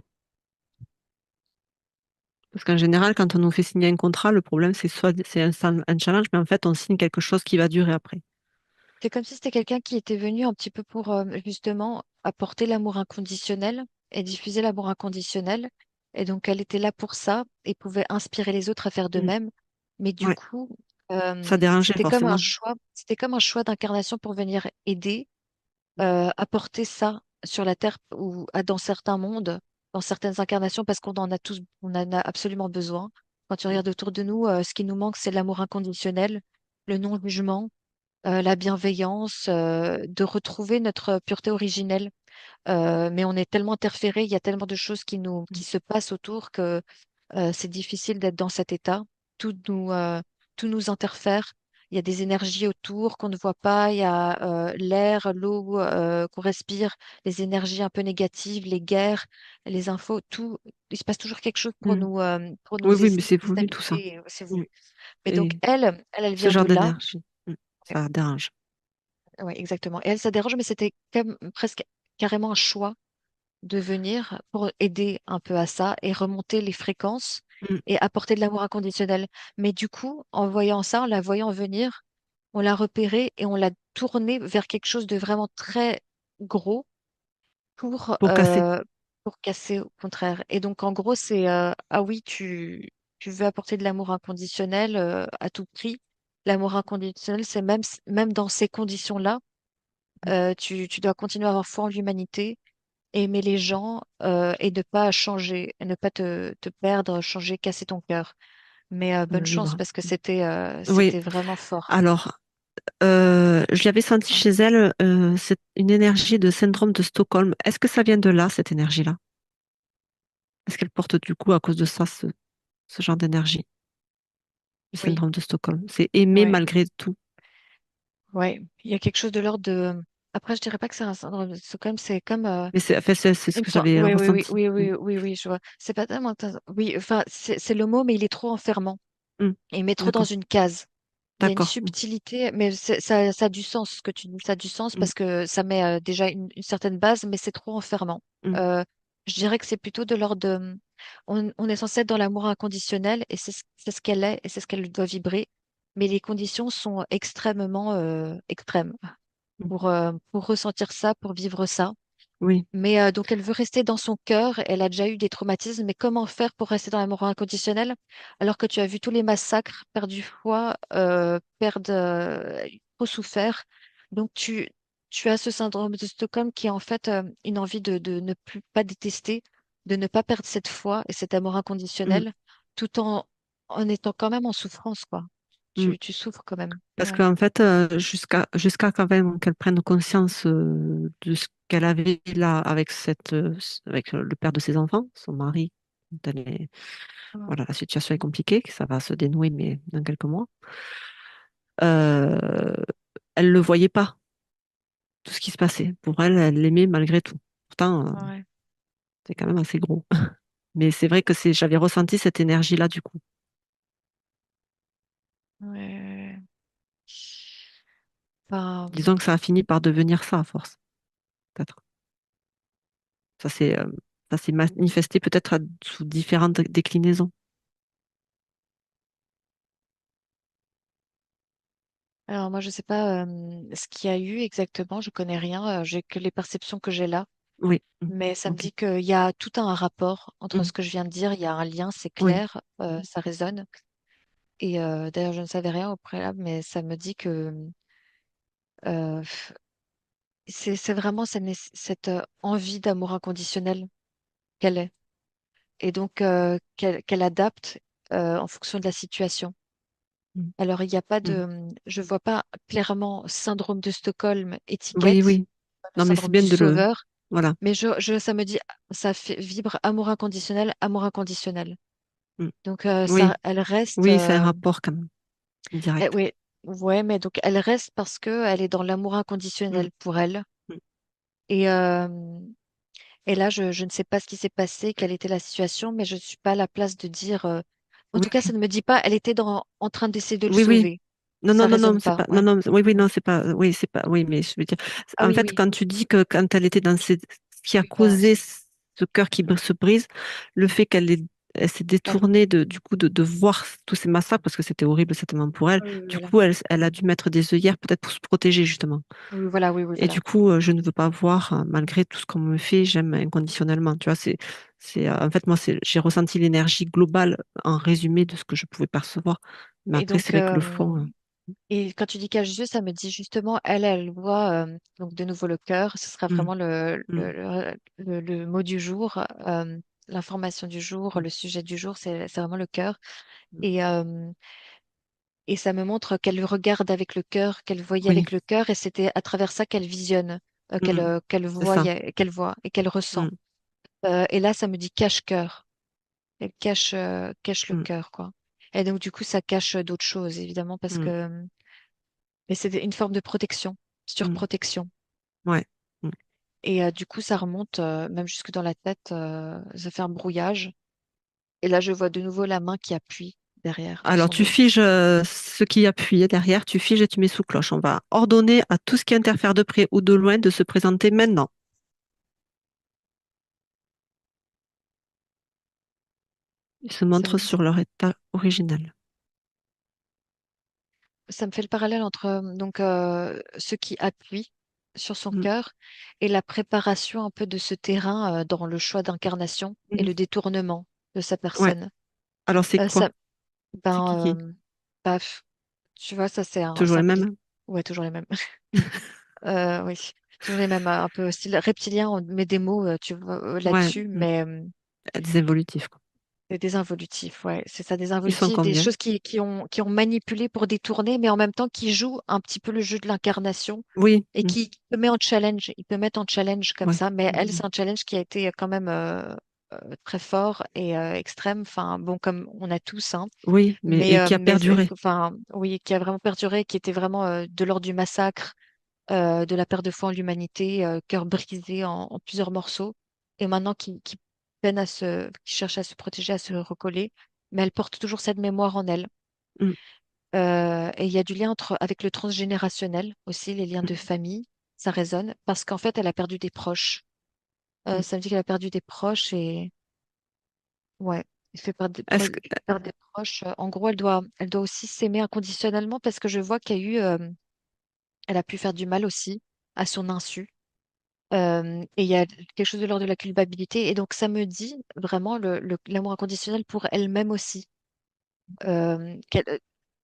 Parce qu'en général, quand on nous fait signer un contrat, le problème c'est soit c'est un challenge, mais en fait on signe quelque chose qui va durer après. C'est comme si c'était quelqu'un qui était venu un petit peu pour justement apporter l'amour inconditionnel et diffuser l'amour inconditionnel. Et donc elle était là pour ça et pouvait inspirer les autres à faire de Mm. même. Mais du Ouais, coup, ça dérangeait forcément. c'était comme un choix d'incarnation pour venir aider, apporter ça sur la Terre ou dans certains mondes, dans certaines incarnations, parce qu'on en a tous, on en a absolument besoin. Quand tu Mm. regardes autour de nous, ce qui nous manque, c'est l'amour inconditionnel, le non-jugement, la bienveillance, de retrouver notre pureté originelle. Mais on est tellement interféré, il y a tellement de choses qui se passent autour que c'est difficile d'être dans cet état. Tout nous, euh, tout nous interfère. Il y a des énergies autour qu'on ne voit pas. Il y a l'air, l'eau qu'on respire, les énergies un peu négatives, les guerres, les infos, tout. Il se passe toujours quelque chose Mm. pour nous Oui, oui, mais c'est voulu tout ça. déstabiliser, c'est Mm. voulu. Mais donc, Et elle ce vient genre de là. d'énergie, ça dérange. Oui, exactement. Et elle, ça dérange, mais c'était comme presque carrément un choix de venir pour aider un peu à ça et remonter les fréquences Mm. et apporter de l'amour inconditionnel. Mais du coup, en voyant ça, en la voyant venir, on l'a repérée et on l'a tournée vers quelque chose de vraiment très gros pour, Pour casser. euh, pour casser au contraire. Et donc, en gros, c'est ah oui, tu veux apporter de l'amour inconditionnel à tout prix. L'amour inconditionnel, c'est même dans ces conditions-là tu dois continuer à avoir foi en l'humanité, aimer les gens et ne pas changer, ne pas te perdre, changer, casser ton cœur. Mais bonne chance Vivre. parce que Oui, c'était vraiment fort. alors, je l'avais senti chez elle, c'est une énergie de syndrome de Stockholm. Est-ce que ça vient de là, cette énergie-là? Est-ce qu'elle porte du coup, à cause de ça, ce genre d'énergie, le Oui, syndrome de Stockholm? C'est aimer ouais, malgré tout. ouais. Il y a quelque chose de l'ordre de. Après, je dirais pas que c'est un syndrome de Stockholm, c'est comme Mais c'est enfin, c'est ce une que fois. j'avais Oui, oui, oui, ressenti. oui, Mm. oui, oui, oui, je vois. C'est pas tellement. Oui, enfin, c'est le mot, mais il est trop enfermant. Mm. Il met trop dans D'accord, une case. Il y a une d'accord. Mm. subtilité, mais ça a du sens, ce que tu dis, ça a du sens Mm. parce que ça met déjà une certaine base, mais c'est trop enfermant. Mm. Euh, je dirais que c'est plutôt de l'ordre de... on est censé être dans l'amour inconditionnel et c'est ce qu'elle est et c'est ce qu'elle doit vibrer, mais les conditions sont extrêmement extrêmes Mm. pour ressentir ça, pour vivre ça. Oui. Mais donc, elle veut rester dans son cœur. Elle a déjà eu des traumatismes. Mais comment faire pour rester dans l'amour inconditionnel alors que tu as vu tous les massacres, perdu foi, perdre, trop souffert. Donc, tu as ce syndrome de Stockholm qui est en fait une envie de ne plus pas détester, de ne pas perdre cette foi et cet amour Mm. inconditionnel, tout en étant quand même en souffrance, quoi. Mm. Tu souffres quand même. Parce Ouais. qu'en fait, jusqu'à quand même qu'elle prenne conscience de ce qu'elle avait là avec avec le père de ses enfants, son mari, dont Ouais. voilà, la situation est compliquée, que ça va se dénouer, mais dans quelques mois. Euh, Elle ne voyait pas, tout ce qui se passait. Pour elle, elle l'aimait malgré tout. Pourtant, Ouais. c'est quand même assez gros. Mais c'est vrai que j'avais ressenti cette énergie-là du coup. Ouais. Enfin, Disons que ça a fini par devenir ça à force, peut-être. Ça s'est euh, ça s'est manifesté peut-être sous différentes déclinaisons. alors moi, je sais pas ce qu'il y a eu exactement, je connais rien, j'ai que les perceptions que j'ai là, Oui. mais ça me Ok. dit qu'il y a tout un rapport entre Mm. ce que je viens de dire, il y a un lien, c'est Oui. clair, ça résonne. Et d'ailleurs, je ne savais rien au préalable, mais ça me dit que euh, c'est vraiment cette envie d'amour inconditionnel qu'elle est. Et donc, qu'elle adapte en fonction de la situation. Mm. Alors, il n'y a pas Mm. je vois pas clairement syndrome de Stockholm, Oui, étiquette, oui. le Non, mais c'est syndrome bien du de le. sauveur, Voilà. mais ça me dit, ça fait vibre amour inconditionnel, amour inconditionnel. Mm. Donc, Oui, elle reste, oui, c'est un rapport quand même direct. ouais, ouais, mais donc elle reste parce que elle est dans l'amour Mm. inconditionnel pour elle. Mm. Et, euh, et là, je ne sais pas ce qui s'est passé, quelle était la situation, mais je ne suis pas à la place de dire. En tout cas, Oui, ça ne me dit pas, elle était en train d'essayer de le oui, oui. sauver. Non, Ça non, non, non, résonne c'est pas, pas. Non, ouais. non, oui, oui, Ouais. non, c'est pas. Oui, c'est pas. Oui, mais je veux dire. Ah En oui, fait, oui, quand tu dis que quand elle était dans ce qui a oui, voilà. causé ce cœur qui se brise, le fait elle s'est Elle- détournée du coup, de voir tous ces massacres, parce que c'était horrible, certainement pour elle. oui, oui, Du voilà. coup, elle a dû mettre des œillères, peut-être pour se protéger, justement. Oui, voilà, oui, oui, Et voilà. du coup, je ne veux pas voir, malgré tout ce qu'on me fait, j'aime inconditionnellement. Tu vois, en fait, moi, j'ai ressenti l'énergie globale en résumé de ce que je pouvais percevoir. Mais Et après, c'est donc, vrai que le fond, et quand tu dis cache-yeux, ça me dit justement, elle voit donc de nouveau le cœur. Ce sera hum, vraiment hum, le mot du jour, l'information du jour, hum, le sujet du jour, c'est vraiment le cœur. hum. Et, euh, et ça me montre qu'elle le regarde avec le cœur, qu'elle voyait Oui, avec le cœur, et c'était à travers ça qu'elle visionne, hum, c'est ça. qu'elle voit et qu'elle ressent. Hum, Et là, ça me dit cache-cœur. Elle cache le hum, cœur, quoi. Et donc, du coup, ça cache d'autres choses, évidemment, parce hum, que mais c'est une forme de protection, hum. surprotection. Ouais. Hum. Et du coup, ça remonte même jusque dans la tête, ça fait un brouillage. Et là, je vois de nouveau la main qui appuie derrière, dans Alors, son tu dos. figes ce qui appuie derrière, tu figes et tu mets sous cloche. On va ordonner à tout ce qui interfère de près ou de loin de se présenter maintenant. Ils se Ça montrent me, sur leur état originel. ça me fait le parallèle entre donc ceux qui appuient sur son Hum, cœur et la préparation un peu de ce terrain dans le choix d'incarnation et hum. le détournement de sa Ouais. personne. Alors, c'est Ça, quoi? C'est qui? paf, tu vois, ça Toujours c'est les un peu mêmes? ouais, toujours les mêmes. Oui, toujours les mêmes, un peu style reptilien. On met des mots, tu vois, Ouais. là-dessus, Hum. mais Des évolutifs, quoi. c'est des involutifs, ouais, c'est ça, des Ils sont involutifs, des combien? choses qui ont manipulé pour détourner, mais en même temps qui jouent un petit peu le jeu de l'incarnation Oui. et Hum. qui te met en challenge. Il peut mettre en challenge comme Ouais. ça, mais Hum, elle, hum. c'est un challenge qui a été quand même très fort et extrême. Enfin, bon, comme on a tous, hein, Oui, mais et qui a mais perduré. enfin, oui, qui a vraiment perduré, qui était vraiment de l'ordre du massacre, de la perte de foi en l'humanité, cœur brisé en plusieurs morceaux, et maintenant qui peine qui cherche à se protéger, à se recoller, mais elle porte toujours cette mémoire en elle. Hum, Et il y a du lien avec le transgénérationnel aussi, les liens de hum, famille, ça résonne, parce qu'en fait, elle a perdu des proches. hum. Ça me dit qu'elle a perdu des proches et ouais, il fait Est-ce que perdre des proches. En gros, elle doit aussi s'aimer inconditionnellement parce que je vois qu'il y a eu, elle a pu faire du mal aussi à son insu. Et il y a quelque chose de l'ordre de la culpabilité. Et donc, ça me dit vraiment l'amour inconditionnel pour elle-même aussi.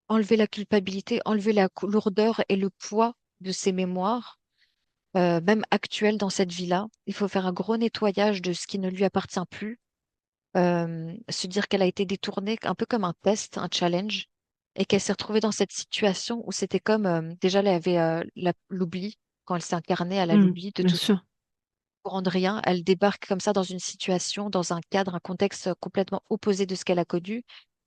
Enlever la culpabilité, enlever lourdeur et le poids de ses mémoires, même actuelles dans cette vie-là. Il faut faire un gros nettoyage de ce qui ne lui appartient plus. Se dire qu'elle a été détournée un peu comme un test, un challenge, et qu'elle s'est retrouvée dans cette situation où c'était comme, déjà, elle avait l'oubli. Quand elle s'est incarnée, elle a l'oubli de bien tout sûr. courant de rien. Elle débarque comme ça dans une situation, dans un cadre, un contexte complètement opposé de ce qu'elle a connu.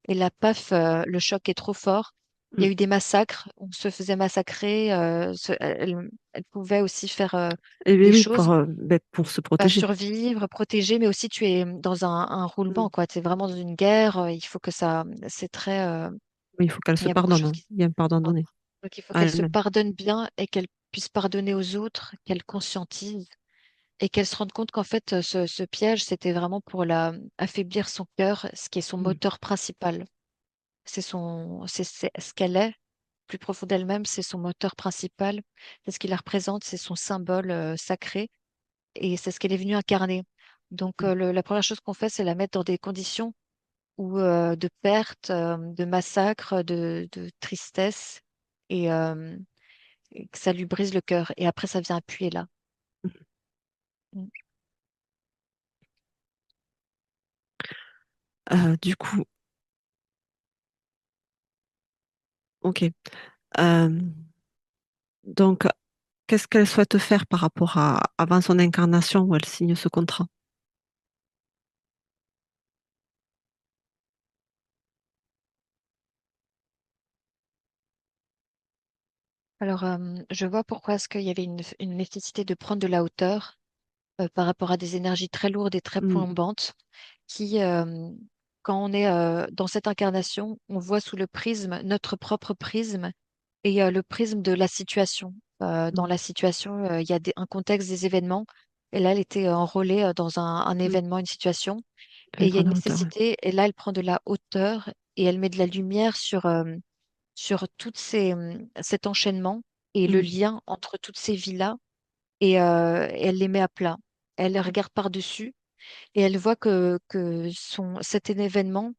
Et là, paf, le choc est trop fort. Il y Hum. a eu des massacres, on se faisait massacrer. Elle pouvait aussi faire Et oui, des oui, choses, ben, pour se pas protéger. survivre, protéger, mais aussi tu es dans un Hum. roulement, quoi. Tu es vraiment dans une guerre. Il faut que ça, c'est très, Oui, il faut qu'elle il se y a beaucoup de pardonne, choses hein. qui se Il y a un pardon passent. donné Donc il faut à qu'elle se elle-même. pardonne bien et qu'elle puisse pardonner aux autres, qu'elle conscientise et qu'elle se rende compte qu'en fait, ce piège, c'était vraiment pour affaiblir son cœur, ce qui est son Hum, moteur principal. C'est ce qu'elle est, plus profond d'elle-même, c'est son moteur principal. C'est ce qui la représente, c'est son symbole sacré et c'est ce qu'elle est venue incarner. Donc, hum, la première chose qu'on fait, c'est la mettre dans des conditions où, de perte, de massacre, de tristesse. Et et que ça lui brise le cœur. Et après, ça vient appuyer là. Mm. Du coup, ok. Euh, donc, qu'est-ce qu'elle souhaite faire par rapport à avant son incarnation où elle signe ce contrat? Alors, je vois pourquoi est-ce qu'il y avait une nécessité de prendre de la hauteur par rapport à des énergies très lourdes et très Hmm, plombantes qui, quand on est dans cette incarnation, on voit sous le prisme, notre propre prisme et le prisme de la situation. Dans hmm, la situation, il y a un contexte, des événements. Et là, elle était enrôlée dans un hmm. événement, une situation. Et Fallait il y a prendre une la hauteur, ouais. nécessité. Et là, elle prend de la hauteur et elle met de la lumière sur cet enchaînement et le Hmm, lien entre toutes ces vies-là. Et elle les met à plat. Elle les regarde par-dessus et elle voit que cet événement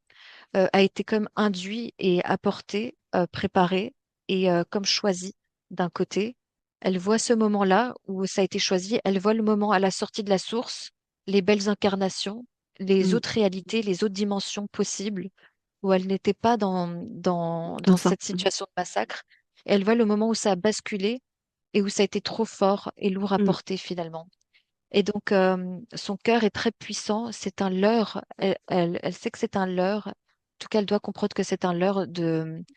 a été comme induit et apporté, préparé et comme choisi d'un côté. Elle voit ce moment-là où ça a été choisi, elle voit le moment à la sortie de la source, les belles incarnations, les hmm. autres réalités, les autres dimensions possibles où elle n'était pas Dans dans ça. cette situation de massacre. Et elle voit le moment où ça a basculé et où ça a été trop fort et lourd à Hmm, porter finalement. Et donc, son cœur est très puissant. C'est un leurre. Elle sait que c'est un leurre. En tout cas, elle doit comprendre que c'est un leurre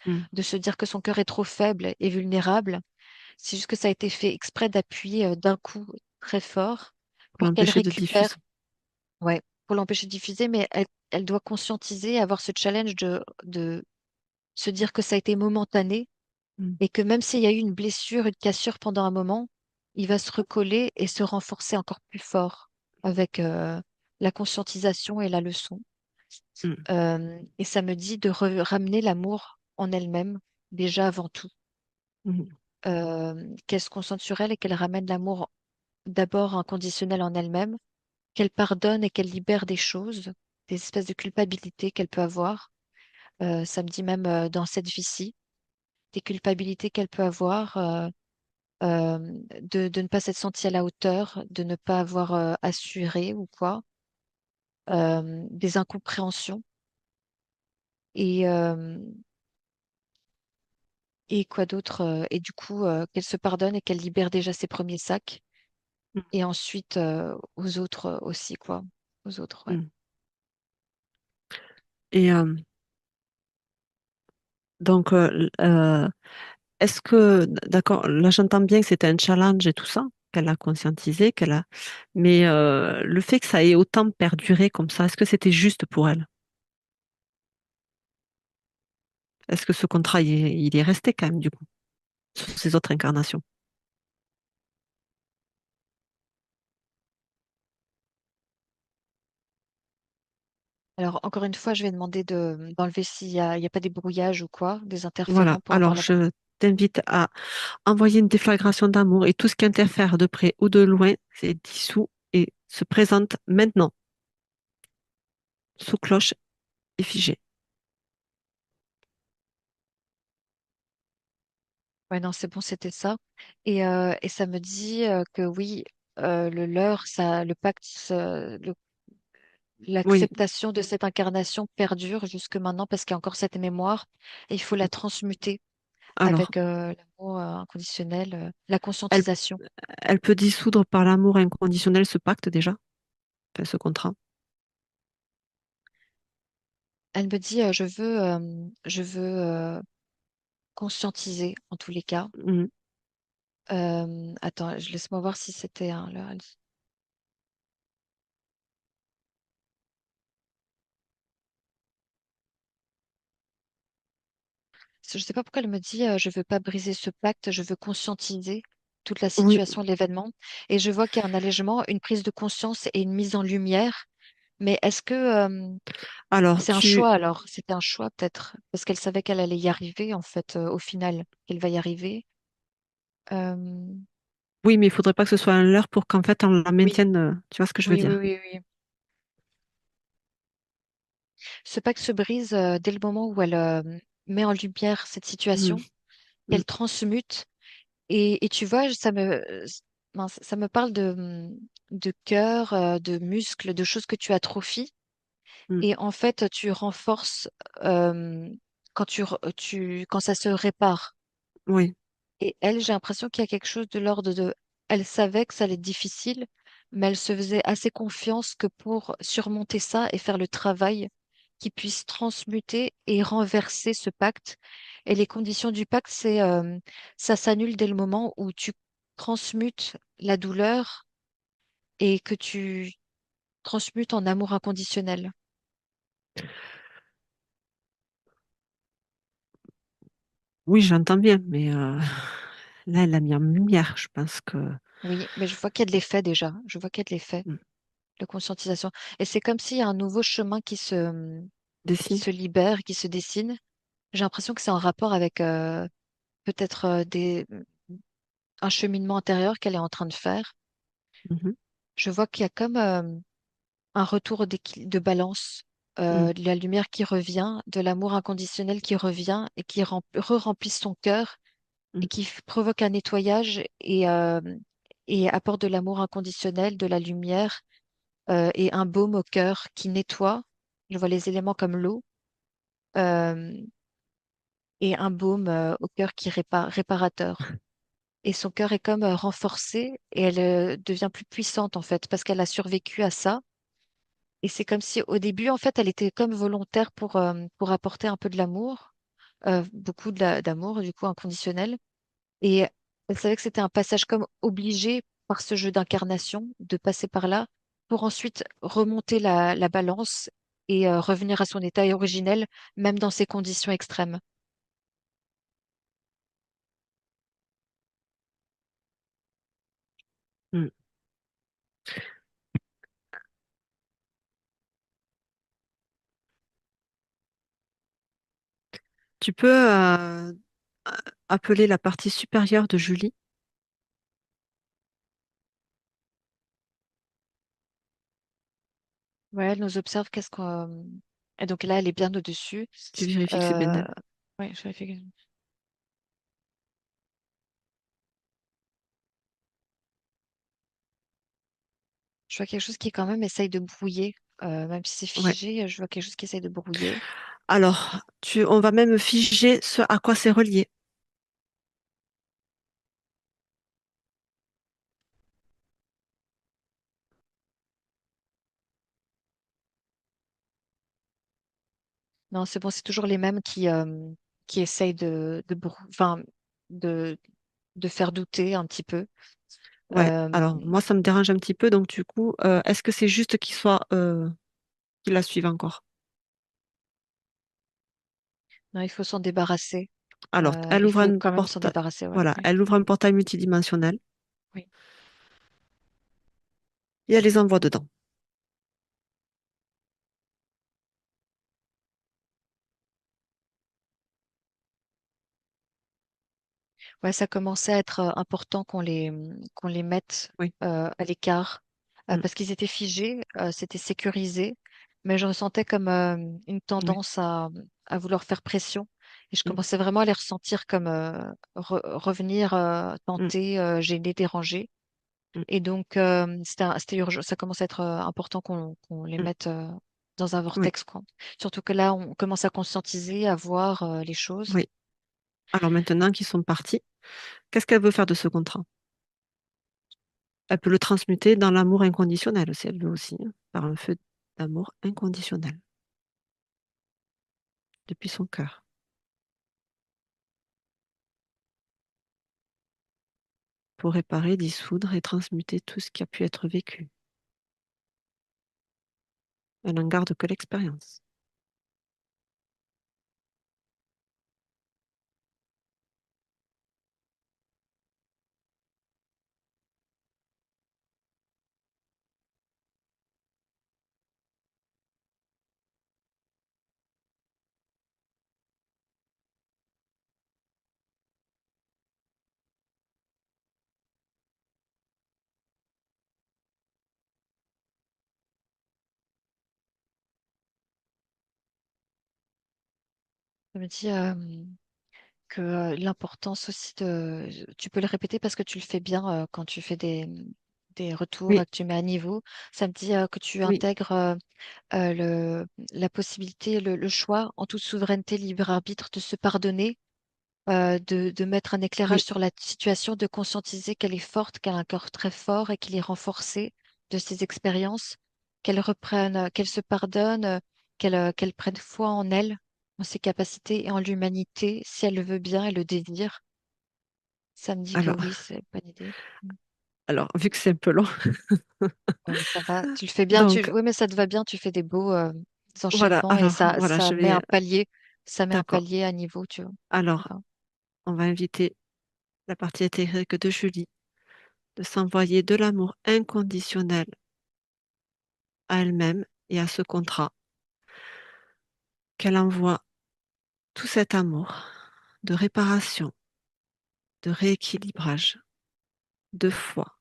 hmm. de se dire que son cœur est trop faible et vulnérable. C'est juste que ça a été fait exprès d'appuyer d'un coup très fort Pour pour qu'elle l'empêcher de récupère, diffuser. ouais, pour l'empêcher de diffuser, mais elle doit conscientiser, avoir ce challenge de se dire que ça a été momentané Hmm, et que même s'il y a eu une blessure, une cassure pendant un moment, il va se recoller et se renforcer encore plus fort avec la conscientisation et la leçon. hmm, Et ça me dit de ramener l'amour en elle-même, déjà avant tout. hmm, Qu'elle se concentre sur elle et qu'elle ramène l'amour d'abord inconditionnel en elle-même, qu'elle pardonne et qu'elle libère des choses, des espèces de culpabilité qu'elle peut avoir. Ça me dit même dans cette vie-ci, des culpabilités qu'elle peut avoir. euh, de ne pas s'être senti à la hauteur, de ne pas avoir assuré ou quoi, des incompréhensions et, euh, et quoi d'autre. Et du coup, qu'elle se pardonne et qu'elle libère déjà ses premiers sacs hmm, et ensuite aux autres aussi, quoi. Aux autres, ouais. hmm. Et donc, est-ce que, d'accord, là j'entends bien que c'était un challenge et tout ça, qu'elle a conscientisé, mais le fait que ça ait autant perduré comme ça, est-ce que c'était juste pour elle? Est-ce que ce contrat, il est resté quand même, du coup, sur ces autres incarnations? Alors, encore une fois, je vais demander d'enlever il y a pas des brouillages ou quoi, des Voilà. interférents pour avoir Alors, la bonne. je t'invite à envoyer une déflagration d'amour et tout ce qui interfère de près ou de loin, c'est dissous et se présente maintenant, sous cloche et figé. Ouais, non, c'est bon, c'était ça. Et ça me dit que oui, le leurre, le pacte, Oui, l'acceptation de cette incarnation perdure jusque maintenant parce qu'il y a encore cette mémoire et il faut la transmuter alors, avec l'amour inconditionnel, la elle, conscientisation. elle peut dissoudre par l'amour inconditionnel ce pacte déjà, enfin, ce contrat. Elle me dit, je veux conscientiser en tous les cas. Mhm. Attends, laisse-moi voir si c'était un leurre. Je ne sais pas pourquoi elle me dit, je veux pas briser ce pacte, je veux conscientiser toute la Oui, situation de l'événement. Et je vois qu'il y a un allègement, une prise de conscience et une mise en lumière. Mais est-ce que alors c'est un choix alors? C'était un choix peut-être, parce qu'elle savait qu'elle allait y arriver en fait, au final, qu'elle va y arriver. Euh, oui, mais il faudrait pas que ce soit un leurre pour qu'en fait on la oui, maintienne, tu vois ce que je veux oui, oui, dire? oui, oui. Ce pacte se brise dès le moment où elle met en lumière cette Mhm. situation, Mhm. qu'elle transmute Et tu vois, mince, ça me parle de cœur, de muscles, de choses que tu atrophies. Mm. Et en fait, tu renforces euh, quand ça se répare. Oui, Et elle, j'ai l'impression qu'il y a quelque chose de l'ordre de... Elle savait que ça allait être difficile, mais elle se faisait assez confiance que pour surmonter ça et faire le travail qui puisse transmuter et renverser ce pacte. Et les conditions du pacte, c'est ça s'annule dès le moment où tu transmutes la douleur et que tu transmutes en amour inconditionnel. oui, j'entends bien, mais là, elle l'a mis en lumière. Je pense que Oui, mais je vois qu'il y a de l'effet déjà. Je vois qu'il y a de l'effet, mm, de conscientisation. Et c'est comme s'il y a un nouveau chemin qui dessine. se libère, qui se dessine. J'ai l'impression que c'est en rapport avec peut-être un cheminement intérieur qu'elle est en train de faire. Mhm, Je vois qu'il y a comme un retour de balance, mm, de la lumière qui revient, de l'amour inconditionnel qui revient et qui re-remplit son cœur et mm. qui provoque un nettoyage et apporte de l'amour inconditionnel, de la lumière et un baume au cœur qui nettoie. Je vois les éléments comme l'eau euh, et un baume au cœur qui réparateur. Et son cœur est comme renforcé et elle devient plus puissante en fait parce qu'elle a survécu à ça. Et c'est comme si au début, en fait, elle était comme volontaire pour apporter un peu de l'amour, beaucoup d'amour, du coup, inconditionnel. Et elle savait que c'était un passage comme obligé par ce jeu d'incarnation, de passer par là, pour ensuite remonter la balance et revenir à son état originel, même dans ces conditions extrêmes. Mm. Tu peux appeler la partie supérieure de Julie. Ouais, elle nous observe, Et donc là, elle est bien au-dessus. Tu vérifies que c'est bien Euh... elle. Ouais, je vérifie. Je vois quelque chose qui quand même essaye de brouiller. Même si c'est Ouais. figé, je vois quelque chose qui essaye de brouiller. Alors, on va même figer ce à quoi c'est relié. Non, c'est bon, c'est toujours les mêmes qui essayent enfin, de, de faire douter un petit peu. Ouais. Euh, Alors, moi, ça me dérange un petit peu. Donc, du coup, est-ce que c'est juste qu'il la suive encore? non, il faut s'en débarrasser. Alors, elle Il ouvre faut un quand même s'en portail. débarrasser, ouais. Voilà, Oui, elle ouvre un portail multidimensionnel oui. et elle les envoie dedans. Ouais, ça commençait à être important qu'on les mette Oui. à l'écart Mm. parce qu'ils étaient figés, c'était sécurisé, mais je ressentais comme une Oui. tendance à vouloir faire pression et je Mm. commençais vraiment à les ressentir comme revenir Mm. tenter, gêner, déranger. Mm. Et donc c'était urgent, ça commençait à être important qu'on les Mm. mette dans un Oui. vortex, quoi. Surtout que là, on commence à conscientiser, à voir les choses. Oui. Alors maintenant qu'ils sont partis, qu'est-ce qu'elle veut faire de ce contrat? Elle peut le transmuter dans l'amour inconditionnel si elle veut aussi, hein, par un feu d'amour inconditionnel depuis son cœur, pour réparer, dissoudre et transmuter tout ce qui a pu être vécu. Elle n'en garde que l'expérience. Je me dis, que l'importance aussi de, tu peux le répéter parce que tu le fais bien quand tu fais des retours, Oui, que tu mets à niveau. Ça me dit que tu oui, intègres la possibilité, le choix en toute souveraineté, libre arbitre de se pardonner, de mettre un éclairage oui. sur la situation, de conscientiser qu'elle est forte, qu'elle a un corps très fort et qu'il est renforcé de ses expériences, qu'elle reprenne, qu'elle se pardonne, qu'elle prenne foi en elle, en ses capacités et en l'humanité, si elle le veut bien et le désire. Ça me dit que Alors, oui, c'est une bonne idée. Mm. vu que c'est un peu long, Ouais, mais ça va, tu le fais bien, donc oui, mais ça te va bien, tu fais des beaux voilà. enchaînements et Alors, voilà, ça je met vais. ça met un D'accord. palier à niveau, tu vois. Ça Alors, va. on va inviter la partie éthérique de Julie de s'envoyer de l'amour inconditionnel à elle-même et à ce contrat, qu'elle envoie tout cet amour de réparation, de rééquilibrage, de foi,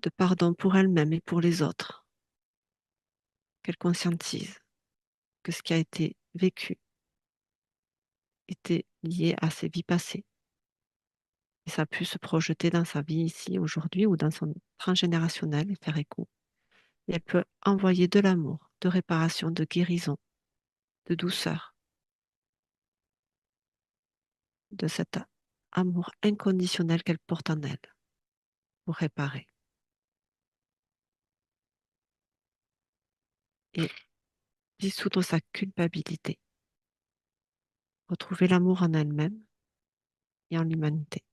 de pardon pour elle-même et pour les autres, qu'elle conscientise que ce qui a été vécu était lié à ses vies passées. Et ça a pu se projeter dans sa vie ici, aujourd'hui, ou dans son transgénérationnel et faire écho. Et elle peut envoyer de l'amour, de réparation, de guérison, de douceur, de cet amour inconditionnel qu'elle porte en elle pour réparer et dissoudre sa culpabilité, retrouver l'amour en elle-même et en l'humanité.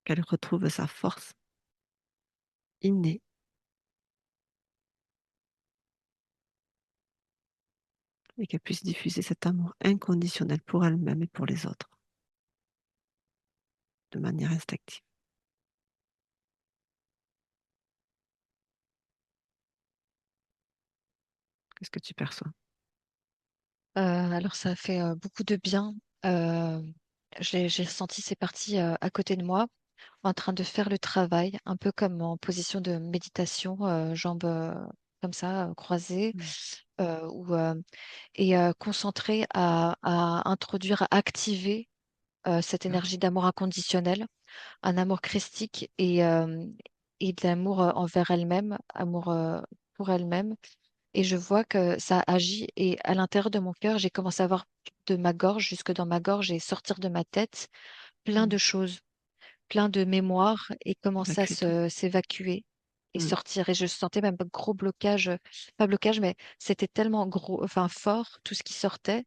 Qu'elle retrouve sa force innée et qu'elle puisse diffuser cet amour inconditionnel pour elle-même et pour les autres de manière instinctive. Qu'est-ce que tu perçois? Alors ça fait beaucoup de bien. Euh, j'ai senti ces parties à côté de moi, en train de faire le travail, un peu comme en position de méditation, jambes comme ça, croisées, Mm. ou, et concentrée à introduire, à activer cette D'accord. énergie d'amour inconditionnel, un amour christique et de l'amour envers elle-même, amour pour elle-même. Et je vois que ça agit. Et à l'intérieur de mon cœur, j'ai commencé à voir de ma gorge jusque dans ma gorge et sortir de ma tête plein Mm. de choses, plein de mémoires et commencer à Évacuer tout. s'évacuer et Mm. sortir. Et je sentais même un gros blocage, pas blocage, mais c'était tellement gros, enfin fort, tout ce qui sortait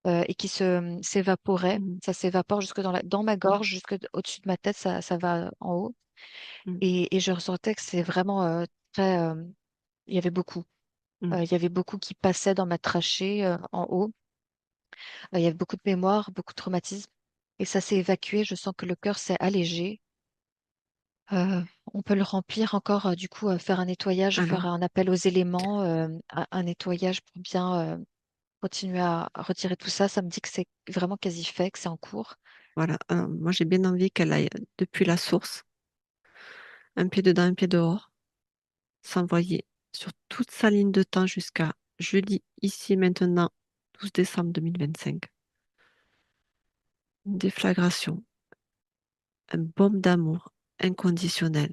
et qui s'évaporait. Mm. Ça s'évapore jusque dans ma gorge, jusque au-dessus de ma tête, ça va en haut. Mm. Et je ressentais que c'est vraiment très. Il y avait beaucoup. Mm. Il y avait beaucoup qui passait dans ma trachée en haut. Il y avait beaucoup de mémoire, beaucoup de traumatisme. Et ça s'est évacué. Je sens que le cœur s'est allégé. On peut le remplir encore, du coup, faire un nettoyage, faire Alors, un appel aux éléments, un nettoyage pour bien continuer à retirer tout ça. Ça me dit que c'est vraiment quasi fait, que c'est en cours. voilà. Moi, j'ai bien envie qu'elle aille depuis la source, un pied dedans, un pied dehors, s'envoyer sur toute sa ligne de temps jusqu'à jeudi, ici et maintenant, 12 décembre 2025. Une déflagration, un baume d'amour inconditionnel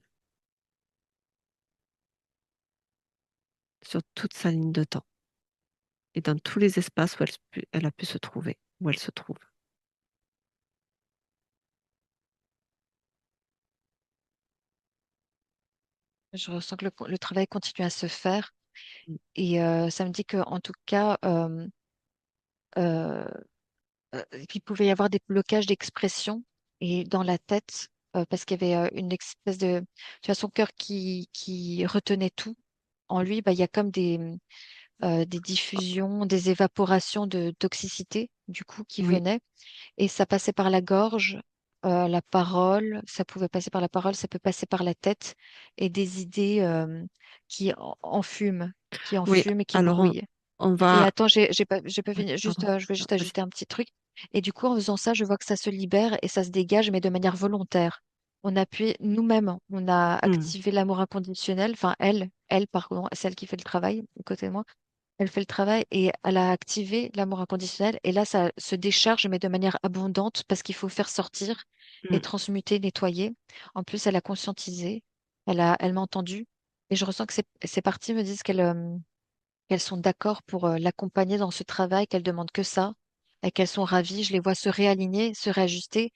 sur toute sa ligne de temps et dans tous les espaces où elle a pu se trouver, où elle se trouve. Je ressens que le travail continue à se faire. Mm. Et ça me dit que, en tout cas, euh, il pouvait y avoir des blocages d'expression et dans la tête, parce qu'il y avait une espèce de, tu vois, son cœur qui retenait tout. En lui, bah, il y a comme des diffusions, des évaporations de toxicité, du coup, qui Oui, venaient. Et ça passait par la gorge, la parole, ça pouvait passer par la parole, ça peut passer par la tête, et des idées enfument, qui oui. enfument et qui Alors, brouillent. on Et va. attends, j'ai pas Oui, fini. Juste, pardon. je vais juste Vas-y. ajouter un petit truc. Et du coup, en faisant ça, je vois que ça se libère et ça se dégage, mais de manière volontaire. On a appuyé nous-mêmes, on a Hmm, activé l'amour inconditionnel, enfin pardon, celle qui fait le travail, à côté de moi, elle fait le travail et elle a activé l'amour inconditionnel. Et là, ça se décharge, mais de manière abondante parce qu'il faut faire sortir et hmm, transmuter, nettoyer. En plus, elle a conscientisé, elle m'a entendu. Et je ressens que ces parties me disent qu'elles sont d'accord pour l'accompagner dans ce travail, qu'elles demandent que ça, et qu'elles sont ravies. Je les vois se réaligner, se réajuster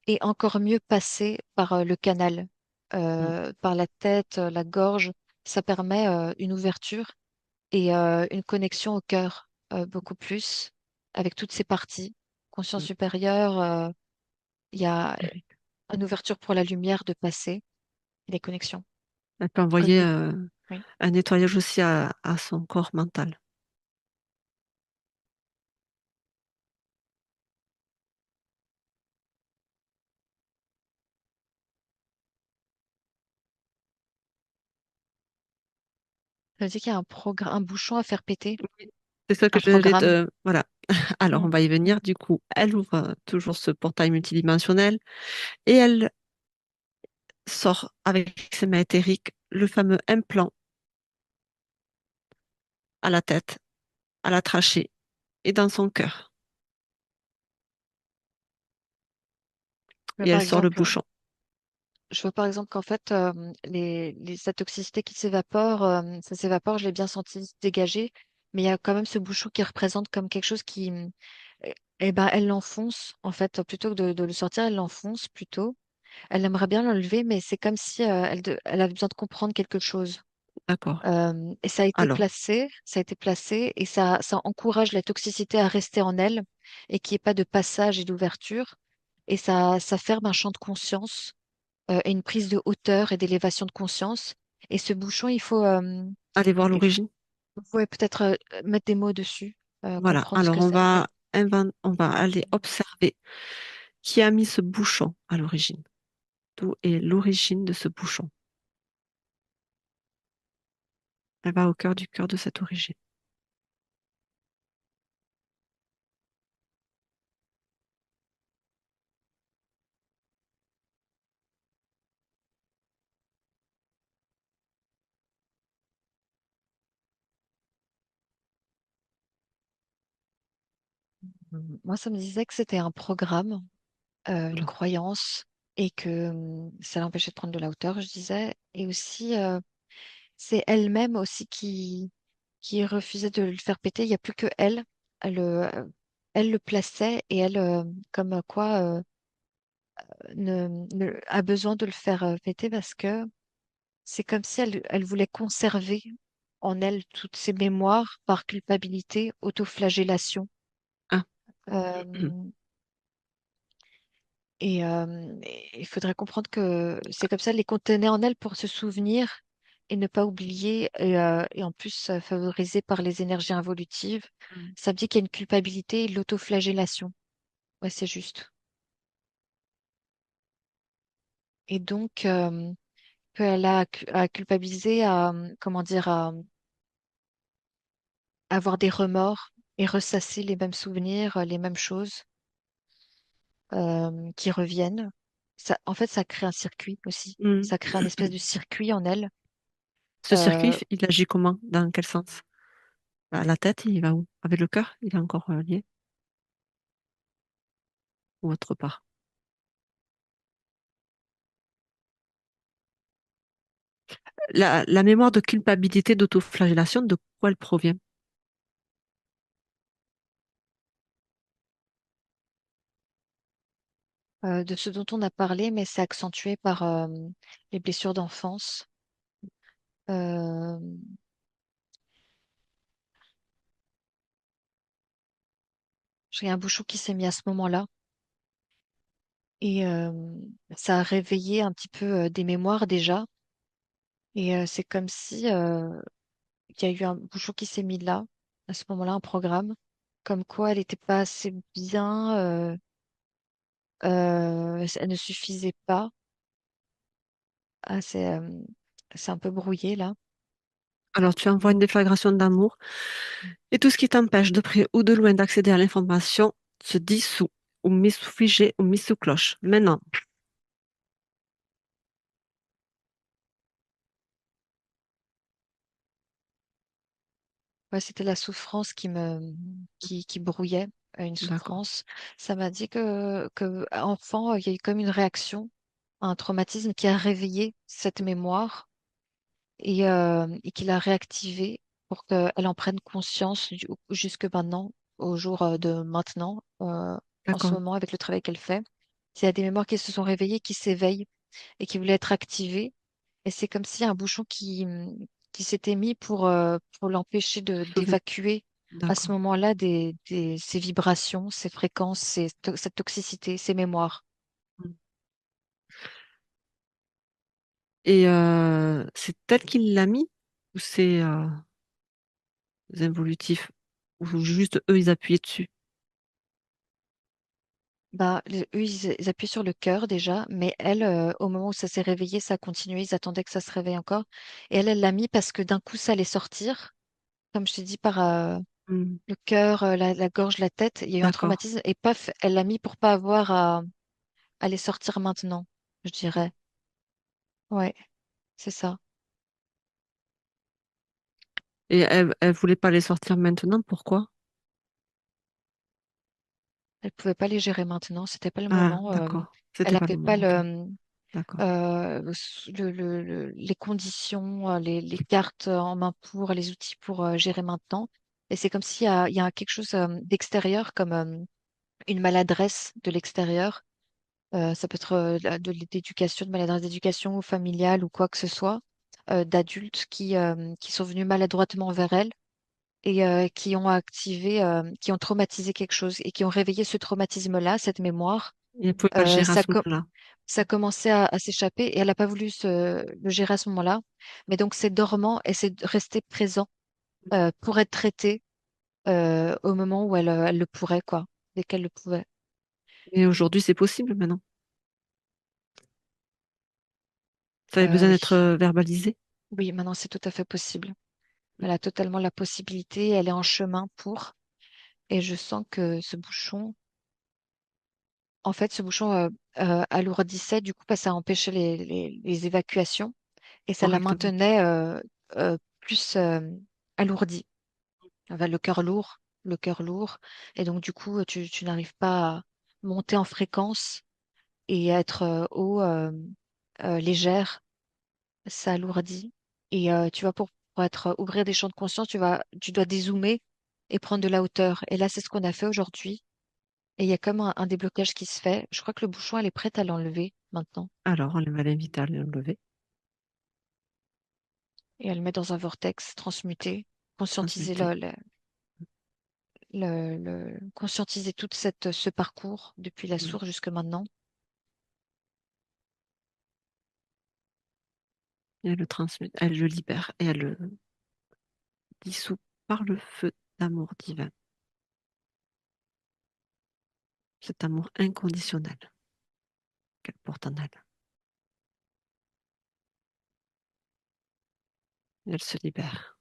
et encore mieux passer par le canal, hmm, par la tête, la gorge. Ça permet une ouverture et une connexion au cœur beaucoup plus avec toutes ces parties. Conscience hmm. supérieure, il y a Eric. une ouverture pour la lumière de passer et les connexions. Elle peut envoyer Connect, oui. un nettoyage aussi à son corps mental. Ça veut dire qu'il y a un bouchon à faire péter, Oui. C'est ça que un j'allais programme. te... Voilà. Alors, on Mm. va y venir. Du coup, elle ouvre toujours ce portail multidimensionnel et elle sort avec ses mains éthériques le fameux implant à la tête, à la trachée et dans son cœur. Mais Et par elle sort le exemple, bouchon. je vois par exemple qu'en fait, sa toxicité qui s'évapore, ça s'évapore, je l'ai bien senti se dégager, mais il y a quand même ce bouchon qui représente comme quelque chose qui, eh eh ben, elle l'enfonce, en fait, plutôt que de le sortir, elle l'enfonce plutôt. Elle aimerait bien l'enlever, mais c'est comme si elle avait besoin de comprendre quelque chose. D'accord. Et Alors, ça a été placé, et ça encourage la toxicité à rester en elle, et qu'il n'y ait pas de passage et d'ouverture, et ça ferme un champ de conscience et une prise de hauteur et d'élévation de conscience. Et ce bouchon, allez voir il l'origine. faut ouais, peut-être mettre des mots dessus, Voilà. comprendre ce Alors, que c'est. Oui. on va aller observer qui a mis ce bouchon à l'origine. D'où est l'origine de ce bouchon? Elle va au cœur de cette origine. Moi, ça me disait que c'était un programme, une Alors, croyance, et que ça l'empêchait de prendre de la hauteur, je disais. Et aussi, c'est elle-même aussi qui refusait de le faire péter. Il n'y a plus que elle. Elle, euh, Elle le plaçait et elle, comme quoi, a besoin de le faire péter parce que c'est comme si elle voulait conserver en elle toutes ses mémoires par culpabilité, autoflagellation. ah, Euh, et il faudrait comprendre que c'est comme ça, elle les contenait en elle pour se souvenir et ne pas oublier, et en plus favorisée par les énergies involutives. Ça me dit qu'il y a une culpabilité et de l'autoflagellation. Ouais, c'est juste. Et donc, qu'elle a culpabilisé comment dire, à avoir des remords et ressasser les mêmes souvenirs, les mêmes choses qui reviennent. En fait, ça crée un circuit aussi. hmm. Ça crée un espèce de circuit en elle. Ce circuit, Euh, il agit comment? Dans quel sens? Bah, la tête, il va où? Avec le cœur, il est encore lié ou autre part? La mémoire de culpabilité, d'autoflagellation, de quoi elle provient? de ce dont on a parlé, mais c'est accentué par les blessures d'enfance. Euh, j'ai un bouchon qui s'est mis à ce moment-là et ça a réveillé un petit peu des mémoires déjà. Et c'est comme si il y a eu un bouchon qui s'est mis là, à ce moment-là, un programme, comme quoi elle n'était pas assez bien, elle ne suffisait pas. Ah, c'est un peu brouillé là. Alors, tu envoies une déflagration d'amour et tout ce qui t'empêche de près ou de loin d'accéder à l'information se dissout ou met sous figé ou mis sous cloche. Maintenant, Ouais, c'était la souffrance qui brouillait, une d'accord, souffrance. Ça m'a dit que enfant, il y a eu comme une réaction, un traumatisme qui a réveillé cette mémoire et qui l'a réactivée pour qu'elle en prenne conscience jusque maintenant, au jour de maintenant, en ce d'accord. moment, avec le travail qu'elle fait. Il y a des mémoires qui se sont réveillées, qui s'éveillent et qui voulaient être activées. Et c'est comme si un bouchon qui s'était mis pour l'empêcher d'évacuer à ce D'accord. moment-là ces vibrations, ces fréquences, cette toxicité, ces mémoires. Et c'est elle qui l'a mis ou c'est involutif ou juste eux ils appuyaient dessus? Bah, eux, ils appuient sur le cœur déjà, mais elle, au moment où ça s'est réveillé, ça a continué, ils attendaient que ça se réveille encore. Et elle l'a mis parce que d'un coup, ça allait sortir, comme je t'ai dit, par Hmm, le cœur, la gorge, la tête. Il y a eu un d'accord. traumatisme et paf, elle l'a mis pour pas avoir à les sortir maintenant, je dirais. Ouais, c'est ça. Et elle voulait pas les sortir maintenant, pourquoi? Elle pouvait pas les gérer maintenant, c'était pas le Ah, moment. d'accord. Elle C'était pas le avait pas moment, ok. D'accord. les conditions, les cartes en main pour, les outils pour gérer maintenant. Et c'est comme il y a quelque chose d'extérieur, comme une maladresse de l'extérieur. Ça peut être d'éducation, de maladresse d'éducation ou familiale ou quoi que ce soit, d'adultes qui sont venus maladroitement vers elle et qui ont qui ont traumatisé quelque chose et qui ont réveillé ce traumatisme-là, cette mémoire. Et elle pouvait pas le Euh, gérer à ça, ce co- moment-là. Ça commençait à s'échapper et elle n'a pas voulu le gérer à ce moment-là. Mais donc c'est dormant et c'est resté présent pour être traité au moment où elle le pourrait, quoi, dès qu'elle le pouvait. Et aujourd'hui, c'est possible maintenant. Ça avait besoin d'être Oui, verbalisé. oui, maintenant c'est tout à fait possible. Elle a totalement la possibilité, elle est en chemin pour. Et je sens que en fait, ce bouchon alourdissait, du coup, parce que ça empêchait les évacuations et ça la Correctement. maintenait plus alourdie. Enfin, le cœur lourd. Et donc, du coup, tu n'arrives pas à monter en fréquence et à être légère. Ça alourdit. Et tu vas pour ouvrir des champs de conscience, tu dois dézoomer et prendre de la hauteur. Et là, c'est ce qu'on a fait aujourd'hui. Et il y a comme un déblocage qui se fait. Je crois que le bouchon, elle est prête à l'enlever maintenant. Alors, on va l'inviter à le lever, Et elle le met dans un vortex transmuté, conscientiser transmuter. conscientiser ce parcours depuis la Mm. source jusque maintenant. Et elle le transmute, elle le libère et elle le dissout par le feu d'amour divin. Cet amour inconditionnel qu'elle porte en elle. Et elle se libère.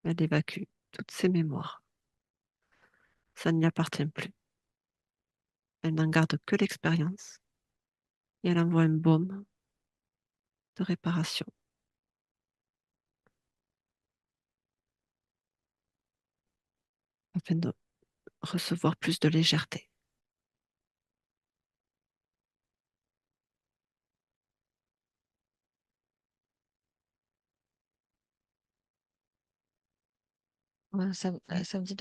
Elle évacue toutes ses mémoires. Ça ne lui appartient plus. Elle n'en garde que l'expérience et elle envoie un baume de réparation afin de recevoir plus de légèreté. Ouais, ça me dit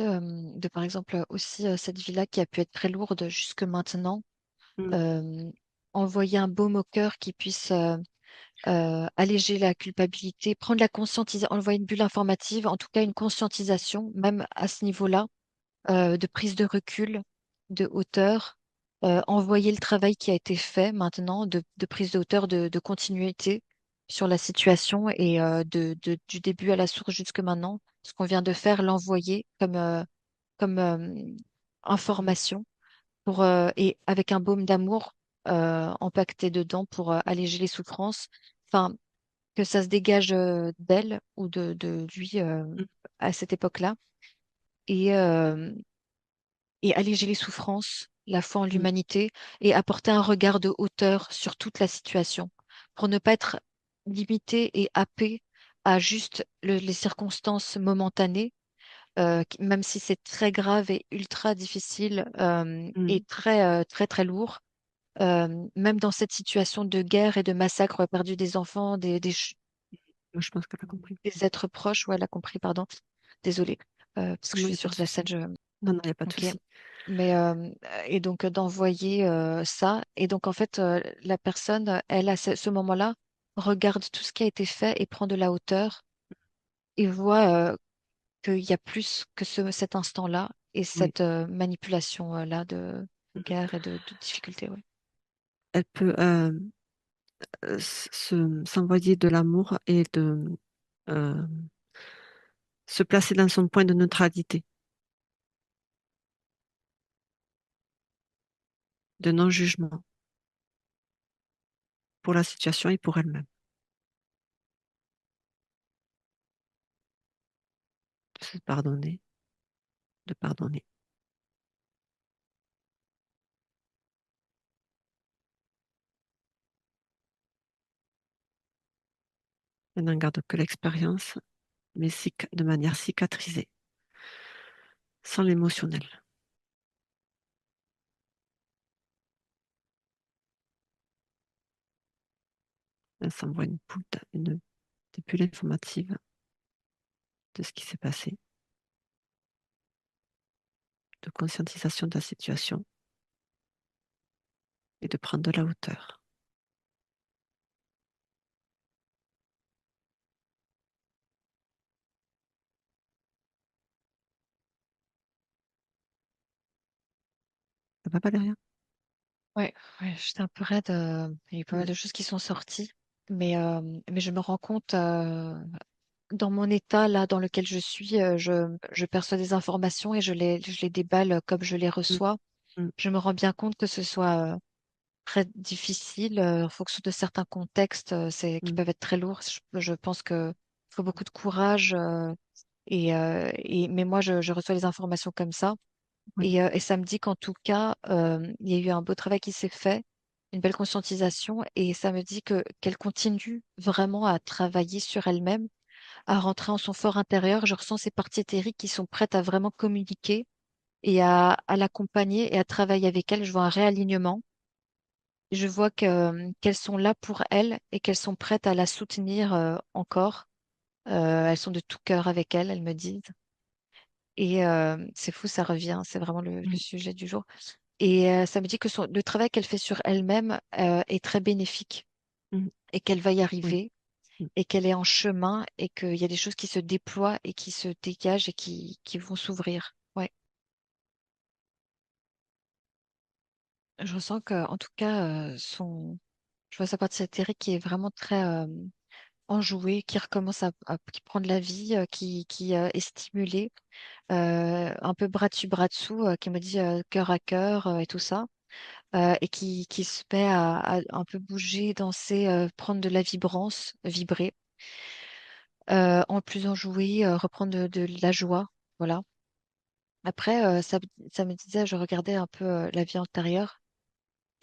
par exemple, aussi cette vie-là qui a pu être très lourde jusque maintenant, Mm. euh, envoyer un baume au cœur qui puisse alléger la culpabilité, prendre la conscientisation, envoyer une bulle informative, en tout cas une conscientisation, même à ce niveau-là, de prise de recul, de hauteur, envoyer le travail qui a été fait maintenant, de prise de hauteur, de continuité sur la situation et du début à la source jusque maintenant. Ce qu'on vient de faire, l'envoyer comme information et avec un baume d'amour empaqueté dedans pour alléger les souffrances. Enfin, que ça se dégage d'elle ou de lui Mm. à cette époque-là. Et, et alléger les souffrances, la foi en mm, l'humanité et apporter un regard de hauteur sur toute la situation pour ne pas être limité et happé à juste les circonstances momentanées, même si c'est très grave et ultra difficile et mm. très très lourd. Même dans cette situation de guerre et de massacre perdu des enfants, Moi, je pense qu'elle a compris. des êtres proches, ouais, elle a compris, pardon. Désolée, parce que je Non, il suis n'y a pas sur de la scène. souci. Non, non, il n'y a pas de Ok. souci. Mais et donc d'envoyer ça et donc en fait la personne elle à ce moment-là regarde tout ce qui a été fait et prend de la hauteur et voit qu'il y a plus que cet instant-là et Oui. cette manipulation là de Mhm. guerre et de difficulté. Ouais. Elle peut s'envoyer de l'amour et euh, se placer dans son point de neutralité, de non-jugement pour la situation et pour elle-même. De se pardonner, de pardonner. Elle n'en garde que l'expérience, mais de manière cicatrisée, sans l'émotionnel. Elle s'envoie des bulles informatives de ce qui s'est passé, de conscientisation de la situation et de prendre de la hauteur. Ça va, Valéria? Ouais, ouais, j'étais un peu raide. Il y a eu pas Mm, mal de choses qui sont sorties, mais je me rends compte dans mon état là dans lequel je suis, je perçois des informations et je les déballe comme je les mm, reçois. mm, Je me rends bien compte que ce soit très difficile en fonction de certains contextes qui mm. peuvent être très lourds. Je pense que faut beaucoup de courage mais moi je reçois les informations comme ça Oui, et ça me dit qu'en tout cas il y a eu un beau travail qui s'est fait, une belle conscientisation et ça me dit que qu'elle continue vraiment à travailler sur elle-même, à rentrer en son fort intérieur. Je ressens ces parties éthériques qui sont prêtes à vraiment communiquer et à l'accompagner et à travailler avec elle. Je vois un réalignement. Je vois qu'elles sont là pour elle et qu'elles sont prêtes à la soutenir encore. Elles sont de tout cœur avec elle, elles me disent. Et c'est fou, ça revient, c'est vraiment le oui. sujet du jour. Et ça me dit que le travail qu'elle fait sur elle-même est très bénéfique Mm, et qu'elle va y oui. arriver Mm, et qu'elle est en chemin et qu'il y a des choses qui se déploient et qui se dégagent et qui vont s'ouvrir. Ouais. Je ressens que, en tout cas, je vois sa partie éthérique qui est vraiment très enjouée, qui recommence qui prend de la vie, qui est stimulée, un peu bras dessus, qui me dit cœur à cœur et tout ça, et qui se met à un peu bouger, danser, prendre de la vibrance, vibrer, en plus enjouée, reprendre de la joie. Voilà. Après, ça me disait, je regardais un peu la vie antérieure.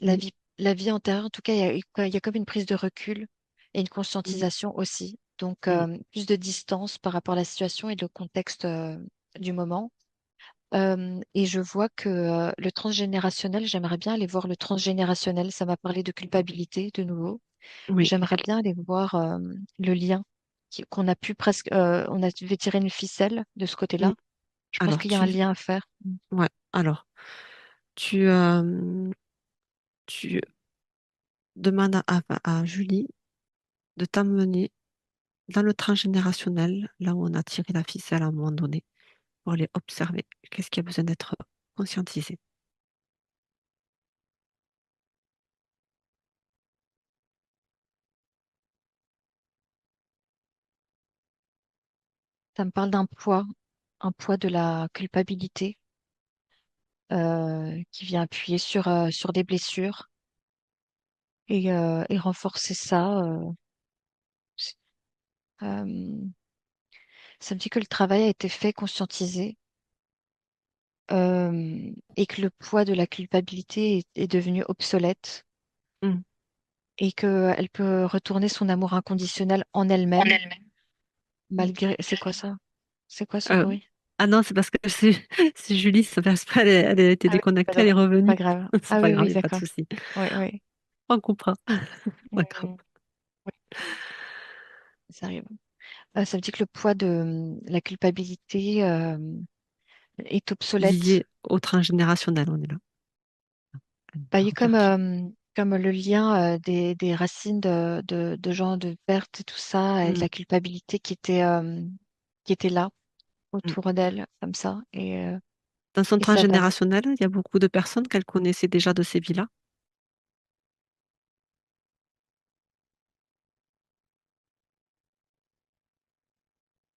mm, La vie antérieure, en tout cas, il y a comme une prise de recul et une mm, conscientisation aussi. Donc, mm. plus de distance par rapport à la situation et le contexte du moment. Et je vois que le transgénérationnel, j'aimerais bien aller voir le transgénérationnel. Ça m'a parlé de culpabilité de nouveau. Oui. J'aimerais bien aller voir le lien qu'on a pu presque, on a dû tirer une ficelle de ce Mm. côté-là. Je pense Alors, qu'il y a un lien à faire. Mm. ouais. Alors, tu, tu demandes à Julie de t'amener dans le transgénérationnel, là où on a tiré la ficelle à un moment donné, pour aller observer qu'est-ce qui a besoin d'être conscientisé. Ça me parle un poids de la culpabilité qui vient appuyer sur des blessures et renforcer ça. C'est- euh, Ça me dit que le travail a été fait, conscientisé, et que le poids de la culpabilité est devenu obsolète Mm. et qu'elle peut retourner son amour inconditionnel en En elle-même, elle-même. Mm. malgré... C'est quoi ça? C'est quoi ce Euh, bruit? ah non, c'est parce que c'est Julie, ça passe pas, elle a été Ah oui, déconnectée, elle est pas revenue. grave. C'est Ah pas oui, grave, il oui, n'y a pas de d'accord. souci. Oui, oui. On coupera. Pas grave. Mm, oui, ça arrive. Ça veut dire que le poids de la culpabilité est obsolète. Lié au transgénérationnel, on est là. Bah, Ça il y a répercute. comme le lien des racines de gens de perte et tout ça, et de Mm. la culpabilité qui était là Mm. autour d'elle, comme ça. Dans son Et ça va. transgénérationnel, il y a beaucoup de personnes qu'elle connaissait déjà de ces vies-là.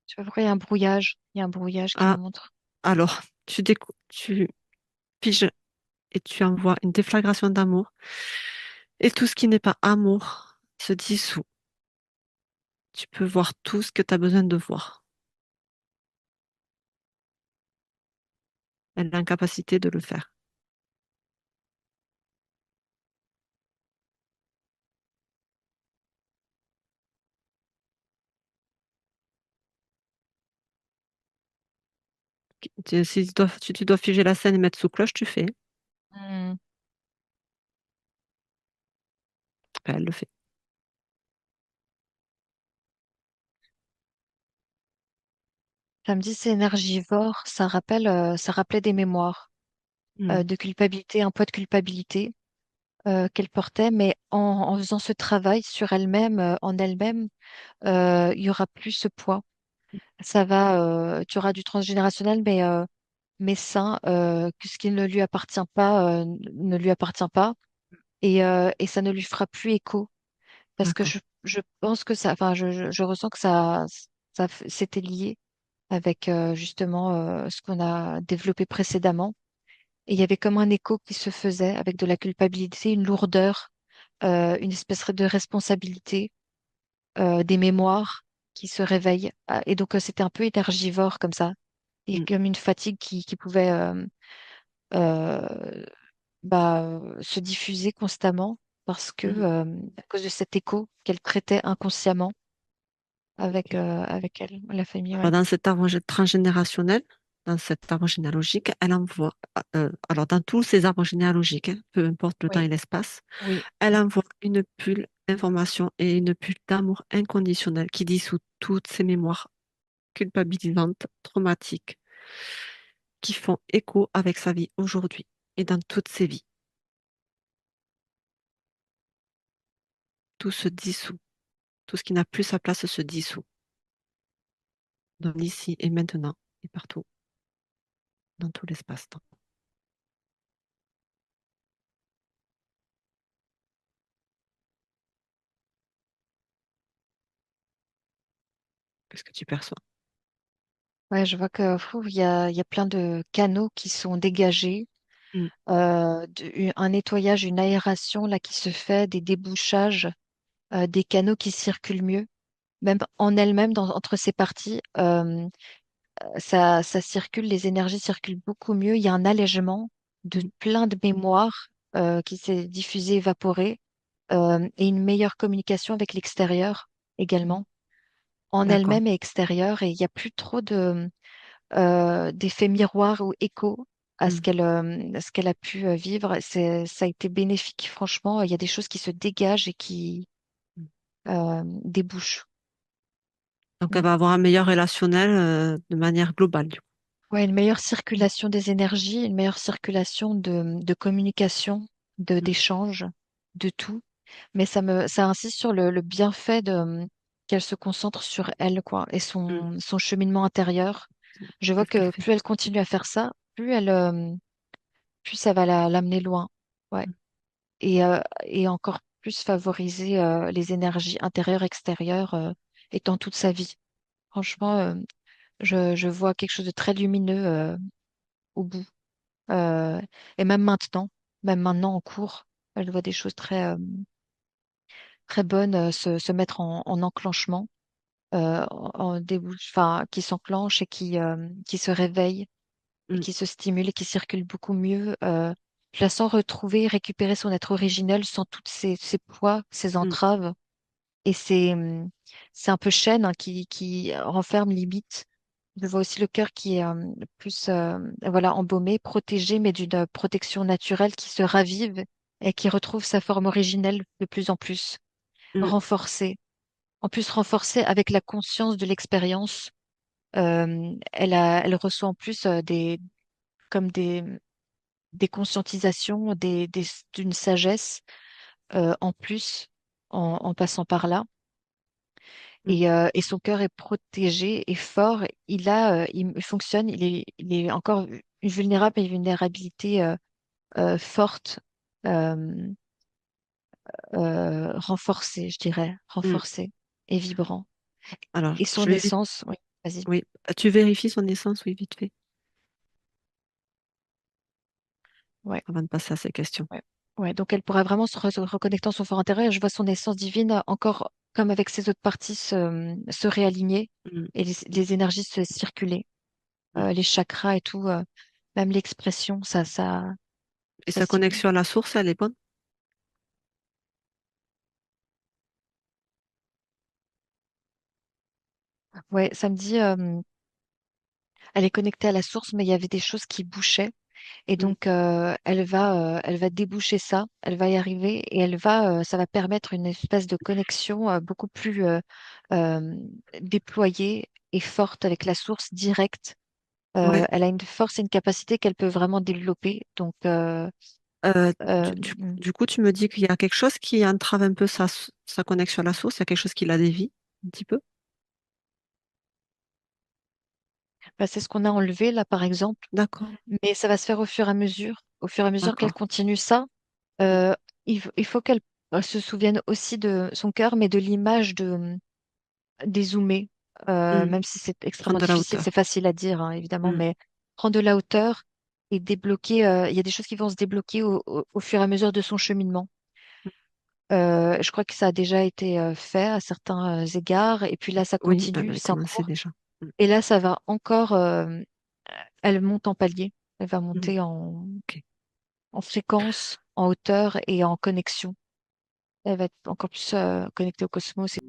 Tu vois, il y a un brouillage. Il y a un brouillage qui me Ah, montre. alors, tu piges et tu envoies une déflagration d'amour. Et tout ce qui n'est pas amour se dissout. Tu peux voir tout ce que tu as besoin de voir. Elle a l'incapacité de le faire. Si tu dois figer la scène et mettre sous cloche, tu fais. Hmm. Ben, elle le fait. Ça me dit c'est énergivore. Ça rappelait des mémoires Mm, de culpabilité, un poids de culpabilité qu'elle portait, mais en faisant ce travail sur elle-même, en elle-même, il y aura plus ce poids. Ça va, tu auras du transgénérationnel, mais sain, que ce qui ne lui appartient pas, ne lui appartient pas, et ça ne lui fera plus écho. Parce que d'accord. je pense que ça, enfin, je ressens que c'était lié avec justement ce qu'on a développé précédemment. Et il y avait comme un écho qui se faisait avec de la culpabilité, une lourdeur, une espèce de responsabilité, des mémoires qui se réveillent. Ah, et donc, c'était un peu énergivore comme ça. Et Mm, comme une fatigue qui pouvait euh, se diffuser constamment parce que, mm. à cause de cet écho qu'elle traitait inconsciemment Ok. avec elle, la famille, Alors, ouais. dans cet arbre transgénérationnel, dans cet arbre généalogique, elle envoie, alors dans tous ces arbres généalogiques, hein, peu importe le temps Oui, et l'espace, oui. elle envoie une bulle d'information et une bulle d'amour inconditionnel qui dissout toutes ces mémoires culpabilisantes, traumatiques, qui font écho avec sa vie aujourd'hui et dans toutes ses vies. Tout se dissout. Tout ce qui n'a plus sa place se dissout. Dans l'ici et maintenant et partout, dans tout l'espace-temps. Qu'est-ce que tu perçois? Ouais, je vois que il y a plein de canaux qui sont dégagés, Mm, un nettoyage, une aération là qui se fait, des débouchages, des canaux qui circulent mieux, même en elles-mêmes, entre ces parties, ça circule, les énergies circulent beaucoup mieux. Il y a un allègement de mm, plein de mémoires qui s'est diffusée, évaporée, et une meilleure communication avec l'extérieur mm. également, en D'accord. elle-même et extérieure, et il n'y a plus trop d'effet miroir ou écho Mm, à ce qu'elle a pu vivre. Ça a été bénéfique, franchement. Il y a des choses qui se dégagent et qui mm. débouchent. Donc, elle Mm. va avoir un meilleur relationnel de manière globale, du coup. Ouais, une meilleure circulation des énergies, une meilleure circulation de communication, Mm, d'échange, de tout. Mais ça insiste sur le bienfait qu'elle se concentre sur elle, quoi, et mm. son cheminement intérieur. Je vois C'est ce qu'elle que fait. plus elle continue à faire ça, plus ça va l'amener loin. Ouais. Mm, Et encore plus favoriser les énergies intérieures, extérieures, étant toute sa vie. Franchement, je vois quelque chose de très lumineux au bout. Euh, et même maintenant en cours, elle voit des choses très bonnes se mettre en enclenchement, enfin, qui s'enclenchent et qui se réveillent et mm, qui se stimule et qui circule beaucoup mieux. Je la sens retrouver, récupérer son être originel sans toutes ses poids, ses mm, entraves. Et c'est un peu chêne hein, qui renferme limite. Je vois aussi le cœur qui est plus voilà, embaumé, protégé, mais d'une protection naturelle qui se ravive et qui retrouve sa forme originelle de plus en plus, mm. renforcée. En plus, renforcée avec la conscience de l'expérience. Elle reçoit en plus comme des conscientisations, d'une sagesse en plus en passant par là. Mm. Et son cœur est protégé et fort. Il fonctionne, il est encore vulnérable, mais une vulnérabilité forte, euh, renforcée, je dirais, Mm. renforcée et vibrant. Alors, Et son je vais vite. essence, oui, vas-y. Oui. Tu vérifies son essence, oui, vite fait, Ouais, avant de passer à ces questions. ouais. Ouais, donc elle pourrait vraiment se reconnecter en son fort intérieur. Je vois son essence divine encore, comme avec ses autres parties, se réaligner Mm, et les énergies se circuler, mm. les chakras et tout, même l'expression, Et ça sa stimule. connexion à la source, elle est bonne? Ouais, ça me dit, elle est connectée à la source, mais il y avait des choses qui bouchaient. Et Mm. donc, elle va déboucher ça, elle va y arriver et ça va permettre une espèce de connexion beaucoup plus euh, déployée et forte avec la source directe. Ouais. Elle a une force et une capacité qu'elle peut vraiment développer. Donc, Euh, euh, du, du- mm. du coup, tu me dis qu'il y a quelque chose qui entrave un peu sa connexion à la source, il y a quelque chose qui la dévie, un petit peu. Bah, c'est ce qu'on a enlevé là, par exemple. D'accord, Mais ça va se faire au fur et à mesure. Au fur et à mesure qu'elle d'accord. continue ça, euh, il faut qu'elle se souvienne aussi de son cœur, mais de l'image de dézoomer, Mm. même si c'est extrêmement Prendre de la difficile, c'est hauteur. facile à dire, hein, évidemment, Mm. mais prendre de la hauteur et débloquer, il y a des choses qui vont se débloquer au fur et à mesure de son cheminement. Je crois que ça a déjà été fait à certains égards, et puis là, ça Oui, continue, elle a c'est en commencé cours, déjà. Mm. et là, ça va encore, elle monte en palier, elle va Mm. monter Ok. en fréquence, en hauteur et en connexion. Elle va être encore plus connectée au cosmos.